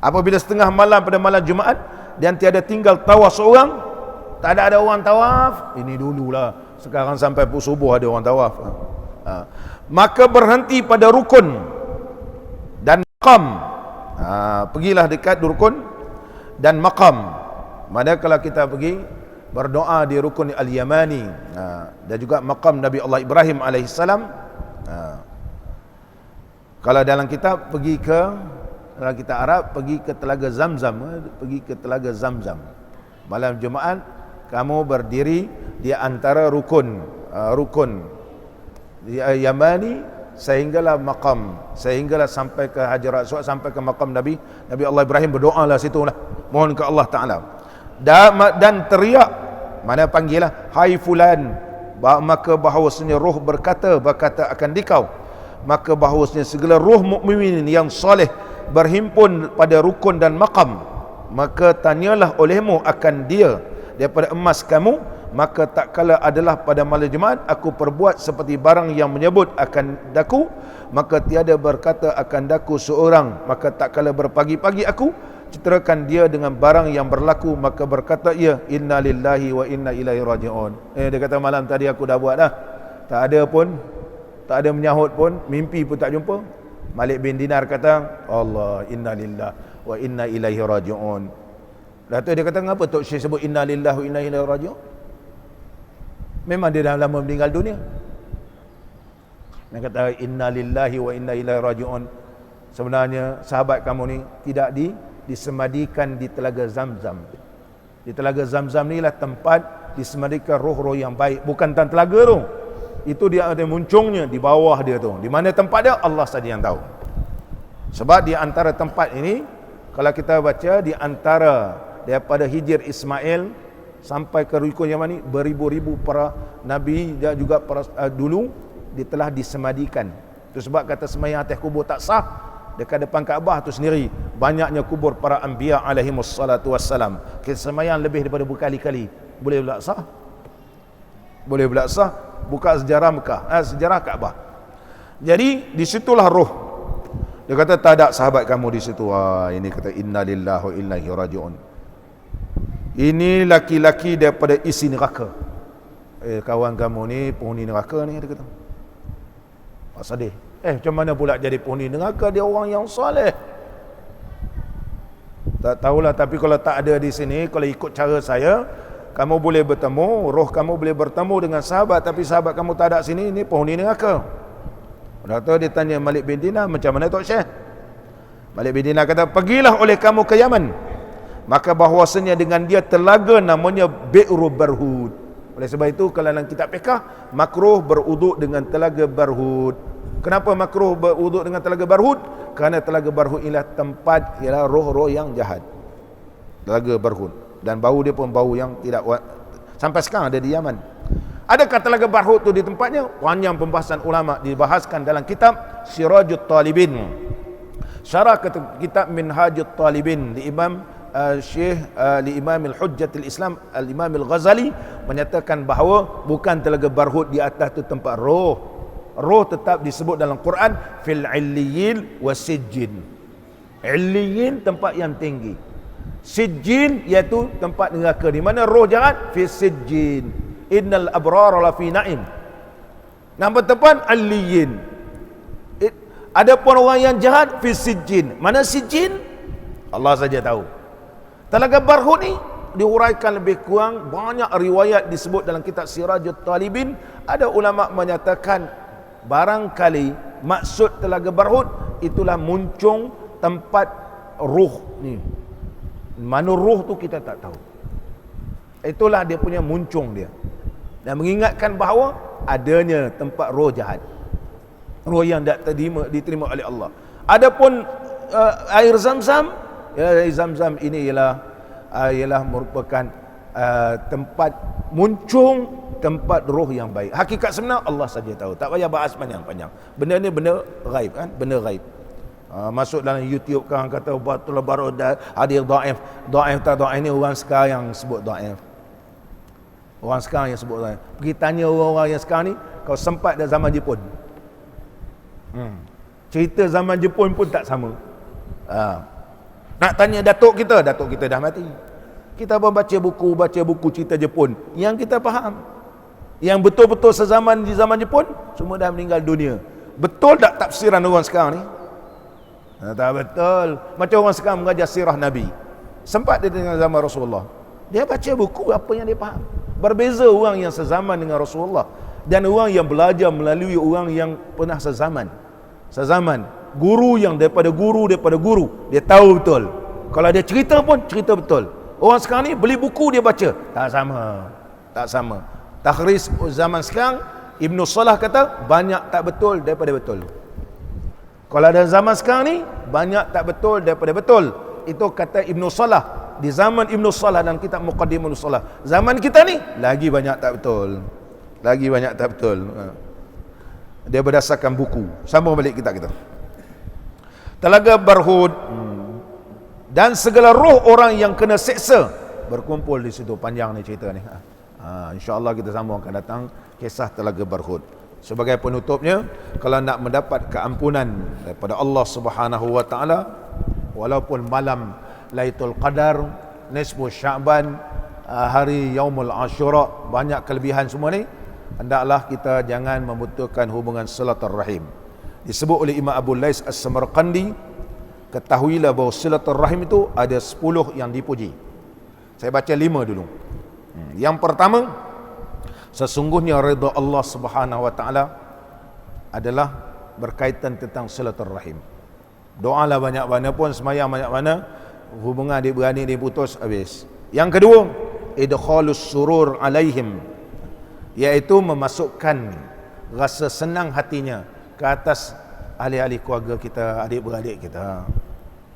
Apabila setengah malam pada malam Jumaat dan tiada tinggal tawaf seorang, tak ada orang tawaf, ini dululah, sekarang sampai subuh ada orang tawaf. Maka berhenti pada rukun dan maqam. Pergilah dekat rukun dan maqam. Mana kalau kita pergi berdoa di rukun al-Yamani, dan juga maqam Nabi Allah Ibrahim alaihissalam. Kalau dalam kitab pergi ke, dalam kitab Arab pergi ke Telaga Zamzam, pergi ke Telaga Zamzam. Malam Jumaat kamu berdiri di antara rukun Yamani sehinggalah maqam, sehinggalah sampai ke Hajar Aswad, sampai ke maqam Nabi Allah Ibrahim, berdoalah situlah, mohon ke Allah Taala. Dan teriak, mana panggillah, hai fulan, maka bahawasanya roh berkata akan dikau, maka bahawasanya segala roh mukminin yang soleh berhimpun pada rukun dan maqam, maka tanyalah olehmu akan dia daripada emas kamu, maka tak kala adalah pada malam Jumaat aku perbuat seperti barang yang menyebut akan daku, maka tiada berkata akan daku seorang, maka tak kala berpagi-pagi aku ceterakan dia dengan barang yang berlaku, maka berkata ia, inna lillahi wa inna ilaihi raji'un. Dia kata malam tadi aku dah buat dah, tak ada menyahut pun, mimpi pun tak jumpa. Malik bin Dinar kata, Allah, inna lillahi wa inna ilaihi raji'un. Lepas tu dia kata, kenapa Tok Syekh sebut inna lillahi wa inna ilaihi raji'un? Memang dia dah lama meninggal dunia. Dia kata inna lillahi wa inna ilaihi raji'un. Sebenarnya sahabat kamu ni tidak disemadikan di Telaga Zamzam. Di Telaga Zamzam ni lah tempat disemadikan roh-roh yang baik. Bukan dalam telaga tu, itu dia ada muncungnya di bawah dia tu. Di mana tempat dia, Allah saja yang tahu. Sebab di antara tempat ini, kalau kita baca di antara daripada Hijr Ismail sampai ke rukun Yamani, beribu-ribu para nabi dan juga para dulu telah disemadikan. Itu sebab kata sembahyang atas kubur tak sah. Dekat depan Kaabah tu sendiri banyaknya kubur para anbiya alaihimus salatu wassalam. Sembahyang lebih daripada berkali-kali. Boleh pula sah? Boleh pula sah. Buka sejarah Mekah, sejarah Kaabah. Jadi disitulah roh. Dia kata tak ada sahabat kamu di situ. Ini kata inna lillahi wa inna ilaihi raji'un. Ini laki-laki daripada isi neraka. Kawan kamu ni penghuni neraka ni, dia kata. Sedih. Macam mana pula jadi penghuni neraka? Dia orang yang soleh. Tak tahulah, tapi kalau tak ada di sini, kalau ikut cara saya, kamu boleh bertemu, roh kamu boleh bertemu dengan sahabat, tapi sahabat kamu tak ada sini, ini penghuni neraka. Lepas tu dia tanya Malik bin Dinar, macam mana Tok Syekh? Malik bin Dinar kata, pergilah oleh kamu ke Yaman, maka bahawasanya dengan dia telaga namanya Bi'ru Barhud. Oleh sebab itu kalau dalam kitab fiqh, makruh beruduk dengan telaga Barhud. Kenapa makruh beruduk dengan telaga Barhud? Kerana telaga Barhud ialah tempat, ialah roh-roh yang jahat. Telaga Barhud, dan bau dia pun bau yang tidak, sampai sekarang ada di Yaman. Adakah telaga Barhud tu di tempatnya? Panjang pembahasan ulama, dibahaskan dalam kitab Sirajut Talibin, syarah kitab Minhajut Talibin di Imam Syekh li Imam al-Hujjatul Islam al-Imam al-Ghazali menyatakan bahawa bukan telaga Barhud di atas tu tempat roh. Roh tetap disebut dalam Quran fil illiyin wasijjin. Illiyin tempat yang tinggi, sijjin iaitu tempat neraka. Di mana roh jahat? Fi sijjin. Innal abrara la fi na'im. Nama depan illiyin. Adapun orang yang jahat fi sijjin. Mana sijjin? Allah saja tahu. Telaga Barhud ni diuraikan lebih kurang, banyak riwayat disebut dalam kitab Sirajut Talibin. Ada ulama menyatakan barangkali maksud telaga Barhud itulah muncung tempat ruh ni. Mana ruh tu kita tak tahu. Itulah dia punya muncung dia. Dan mengingatkan bahawa adanya tempat roh jahat, roh yang tak diterima oleh Allah. Adapun air Zam-Zam, air Zam-Zam ini ialah merupakan tempat muncung tempat roh yang baik. Hakikat sebenar Allah saja tahu. Tak payah bahas panjang-panjang. Benda ni benda gaib kan? Benda gaib. Masuk dalam YouTube kan kata batul baru hadir dhaif. Dhaif tak dhaif ni orang sekarang yang sebut dhaif. Orang sekarang yang sebut dhaif. Pergi tanya orang-orang yang sekarang ni, kau sempat dah zaman Jepun. Cerita zaman Jepun pun tak sama. Nak tanya datuk kita dah mati. Kita pun baca buku cerita Jepun yang kita faham. Yang betul-betul sezaman di zaman Jepun, semua dah meninggal dunia. Betul tak tafsiran orang sekarang ni? Tak betul. Macam orang sekarang mengajar sirah Nabi, sempat dia dengan zaman Rasulullah, dia baca buku apa yang dia faham. Berbeza orang yang sezaman dengan Rasulullah dan orang yang belajar melalui orang yang pernah sezaman. Guru yang daripada guru, dia tahu betul. Kalau dia cerita pun cerita betul. Orang sekarang ni beli buku dia baca, tak sama. Takhris zaman sekarang, Ibn Salah kata banyak tak betul daripada betul. Kalau ada zaman sekarang ni, banyak tak betul daripada betul. Itu kata Ibn Salah. Di zaman Ibn Salah dalam kitab Muqaddimah Ibn Salah. Zaman kita ni, lagi banyak tak betul. Dia berdasarkan buku. Sambung balik kita. Telaga Barhud dan segala roh orang yang kena seksa berkumpul di situ. Panjang ni cerita ni. InsyaAllah kita sambung akan datang kisah Telaga Barhud. Sebagai penutupnya, kalau nak mendapat keampunan daripada Allah Subhanahu wa taala, walaupun malam Lailatul Qadar, nisfu Sya'ban, hari Yaumul Ashura, banyak kelebihan semua ni, hendaklah kita jangan memutuskan hubungan silaturahim. Disebut oleh Imam Abu Lais As-Samarqandi, ketahuilah bahawa silaturahim itu ada 10 yang dipuji. Saya baca 5 dulu. Yang pertama, sesungguhnya redha Allah Subhanahu wa taala adalah berkaitan tentang silaturahim. Doalah banyak mana pun, semayang banyak mana, hubungan adik-beradik diputus habis. Yang kedua, idkhalus surur alaihim, iaitu memasukkan rasa senang hatinya ke atas ahli-ahli keluarga kita, adik-beradik kita.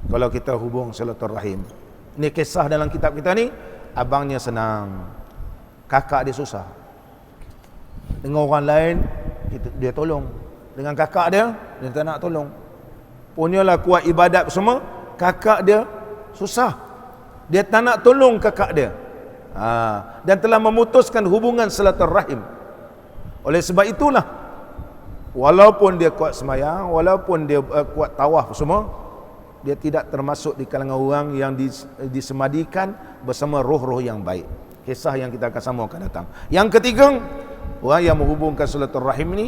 Kalau kita hubung silaturahim. Ini kisah dalam kitab kita ni, abangnya senang, kakak dia susah. Dengan orang lain dia tolong, dengan kakak dia tak nak tolong. Punyalah kuat ibadat semua, kakak dia susah, dia tak nak tolong kakak dia. Dan telah memutuskan hubungan silaturahim. Oleh sebab itulah, walaupun dia kuat semayang, walaupun dia kuat tawaf semua, dia tidak termasuk di kalangan orang yang disemadikan bersama roh-roh yang baik. Kisah yang kita akan sambung akan datang. Yang ketiga, orang yang menghubungkan silaturahim ini,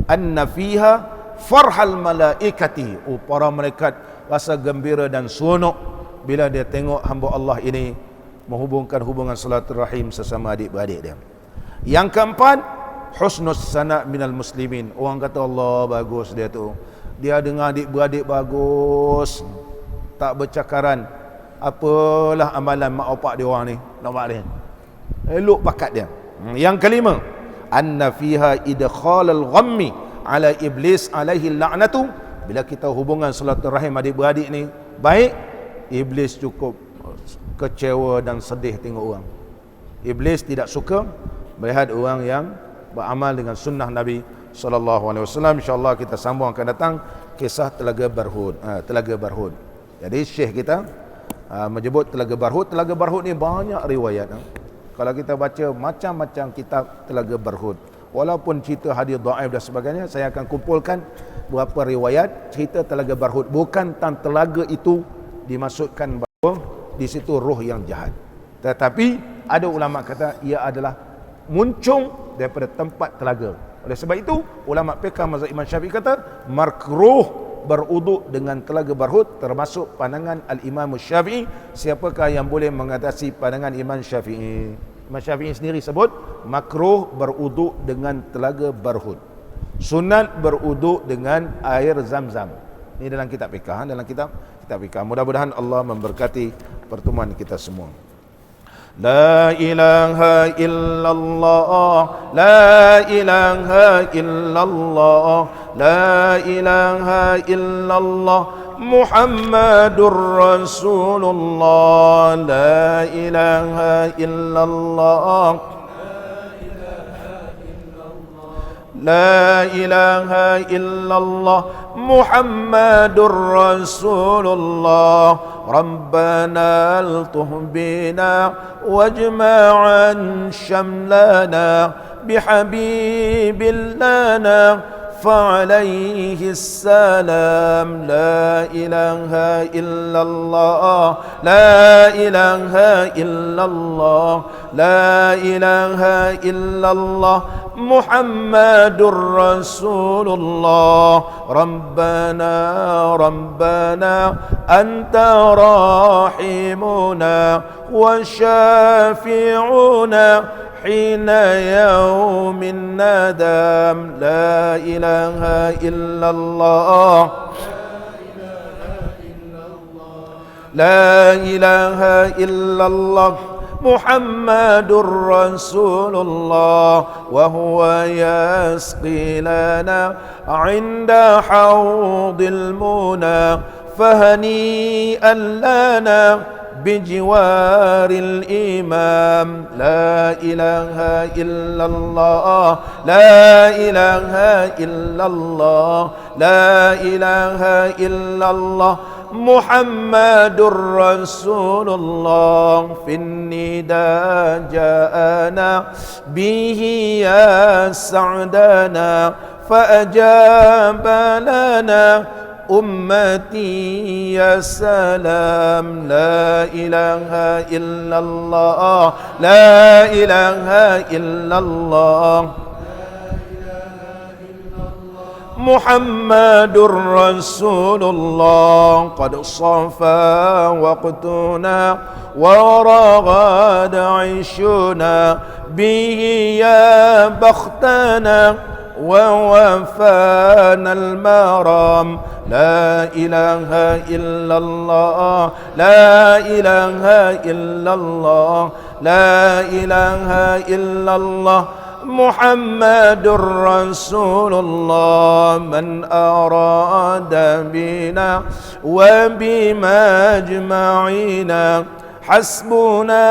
anna fiha farhal malaikati, para malaikat rasa gembira dan seronok bila dia tengok hamba Allah ini menghubungkan hubungan silaturahim sesama adik-beradik dia. Yang keempat, husnus sana minal muslimin. Orang kata Allah bagus dia tu, dia dengan adik-beradik bagus, tak bercakaran. Apalah amalan mak opak dia orang ni, nampak dia elok pakat dia. Yang kelima, anna fiha idkhalal ghammi ala iblis alaihi la'natu. Bila kita hubungan silaturahim adik-beradik ni baik, iblis cukup kecewa dan sedih tengok orang. Iblis tidak suka melihat orang yang beramal dengan sunnah Nabi sallallahu alaihi wasallam. Insya-Allah kita sambung akan datang kisah Telaga Barhud. Telaga Barhud. Jadi syekh kita menyebut Telaga Barhud. Telaga Barhud ni banyak riwayat. Kalau kita baca macam-macam kitab Telaga Barhud, walaupun cerita hadis dhaif dan sebagainya, saya akan kumpulkan beberapa riwayat cerita Telaga Barhud. Bukan tentang telaga itu dimaksudkan bahawa di situ roh yang jahat, tetapi ada ulama kata ia adalah muncung daripada tempat telaga. Oleh sebab itu ulama fiqh mazhab Imam Syafi'i kata makruh beruduk dengan Telaga Barhud, termasuk pandangan al-Imam Syafi'i. Siapakah yang boleh mengatasi pandangan Imam Syafi'i? Imam Syafi'i sendiri sebut makruh beruduk dengan Telaga Barhud, sunat beruduk dengan air Zam-Zam. Ini dalam kitab fiqh, dalam kitab fiqh. Mudah-mudahan Allah memberkati pertemuan kita semua. La ilaha illallah, la ilaha illallah, la ilaha illallah, Muhammadur Rasulullah, la ilaha illallah, la ilaha illallah, Muhammadur Rasulullah. Rabbana altuh bina wajma'an syamlana bihabibillana fa'alaihi salam. La ilaha illallah, la ilaha illallah, la ilaha illallah, Muhammadur Rasulullah. Rabbana Rabbana anta rahimuna wa syafi'una hina yaumin nadam. La ilaha illallah, la ilaha illallah, Muhammadur Rasulullah. Wa huwa yasqi lana 'inda hawdil muna fahani'an lana بجوار الإمام. لا إله إلا الله، لا إله إلا الله، لا إله إلا الله، محمد رسول الله. في النداء جاءنا به يا سعدنا فأجاب لنا أمتي يا سلام. لا إله إلا الله، لا إله إلا الله، محمد رسول الله. قد صفى وقتنا ورغد عيشنا به يا بختنا ووفانا المرام. لا إله إلا الله، لا إله إلا الله، لا إله إلا الله، محمد رسول الله. من أراد بنا وبمجمعنا حسبنا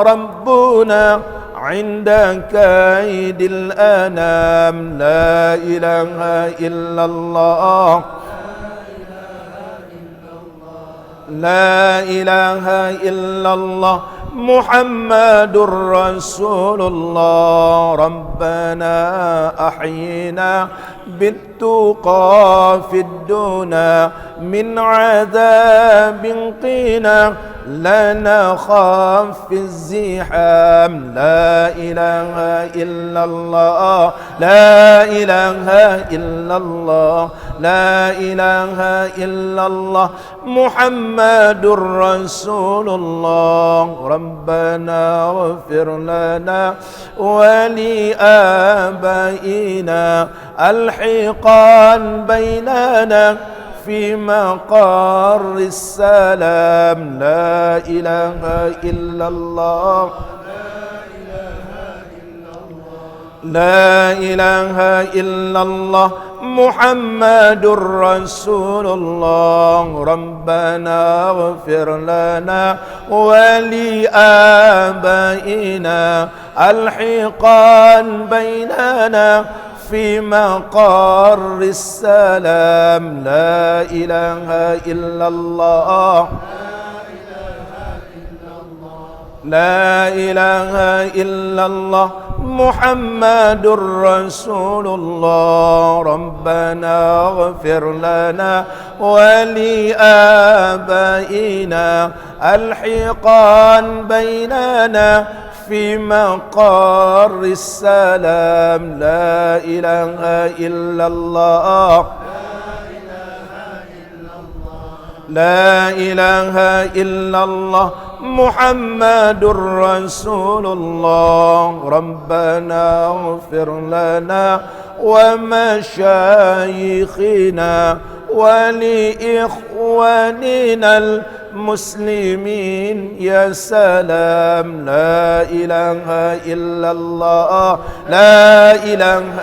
ربنا عند كيد الأنام. لا إله إلا الله، لا إله إلا الله، محمد رسول الله. ربنا أحينا بالتقى في الدنا من عذاب قنا لا نخاف في الزحام لا إله إلا الله لا إله إلا الله لا إله إلا الله محمد رسول الله ربنا اغفر لنا ولآبائنا الحقان بيننا في مقر السلام لا إله إلا الله لا إله إلا الله محمد رسول الله ربنا اغفر لنا ولآبائنا الحقان بيننا في مقر السلام لا إله إلا الله لا إله إلا الله محمد رسول الله ربنا اغفر لنا ولآبائنا الحقان بيننا في مقر السلام لا إله إلا الله لا إله إلا الله محمد رسول الله ربنا اغفر لنا ومشايخنا ولإخواننا المسلمين يا سلام لا إله إلا الله لا إله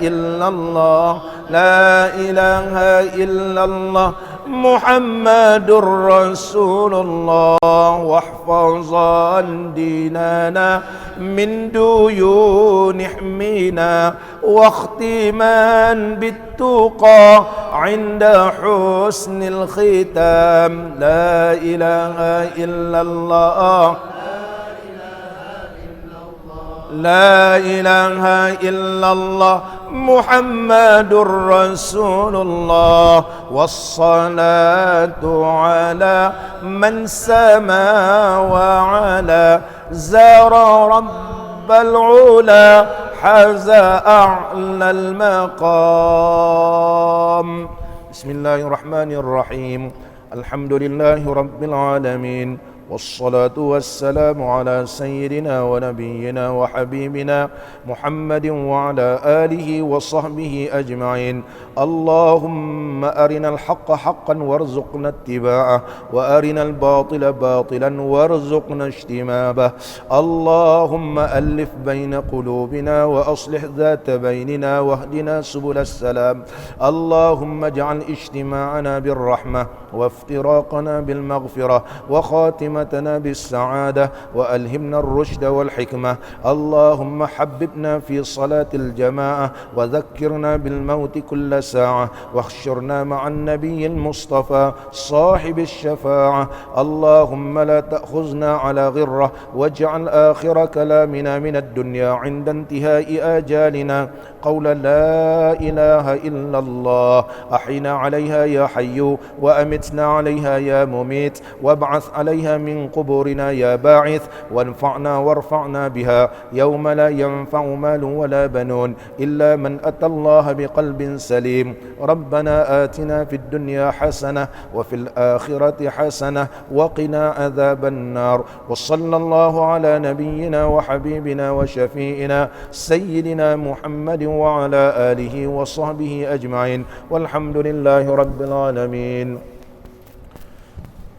إلا الله لا إله إلا الله محمد رسول الله واحفظ عن ديننا من ديون احمينا واختما بالتقى عند حسن الختام لا إله إلا الله لا إله إلا الله محمد رسول الله والصلاة على من سما وعلى زار رب العلا حاز أعلى المقام بسم الله الرحمن الرحيم الحمد لله رب العالمين والصلاة والسلام على سيدنا ونبينا وحبيبنا محمد وعلى آله وصحبه أجمعين اللهم أرنا الحق حقا وارزقنا اتباعه وأرنا الباطل باطلا وارزقنا اجتنابه اللهم ألف بين قلوبنا وأصلح ذات بيننا واهدنا سبل السلام اللهم اجعل اجتماعنا بالرحمة وافتراقنا بالمغفرة وخاتمتنا بالسعادة وألهمنا الرشد والحكمة اللهم حببنا في صلاة الجماعة وذكرنا بالموت كل ساعة واحشرنا مع النبي المصطفى صاحب الشفاعة اللهم لا تأخذنا على غرة واجعل آخر كلامنا من الدنيا عند انتهاء آجالنا قول لا إله إلا الله أحينا عليها يا حي وأمتنا عليها يا مميت وابعث عليها من قبورنا يا باعث وانفعنا وارفعنا بها يوم لا ينفع مال ولا بنون إلا من أتى الله بقلب سليم ربنا آتنا في الدنيا حسنة وفي الآخرة حسنة وقنا عذاب النار وصلى الله على نبينا وحبيبنا وشفيئنا سيدنا محمد وعلى آله وصحبه أجمعين والحمد لله رب العالمين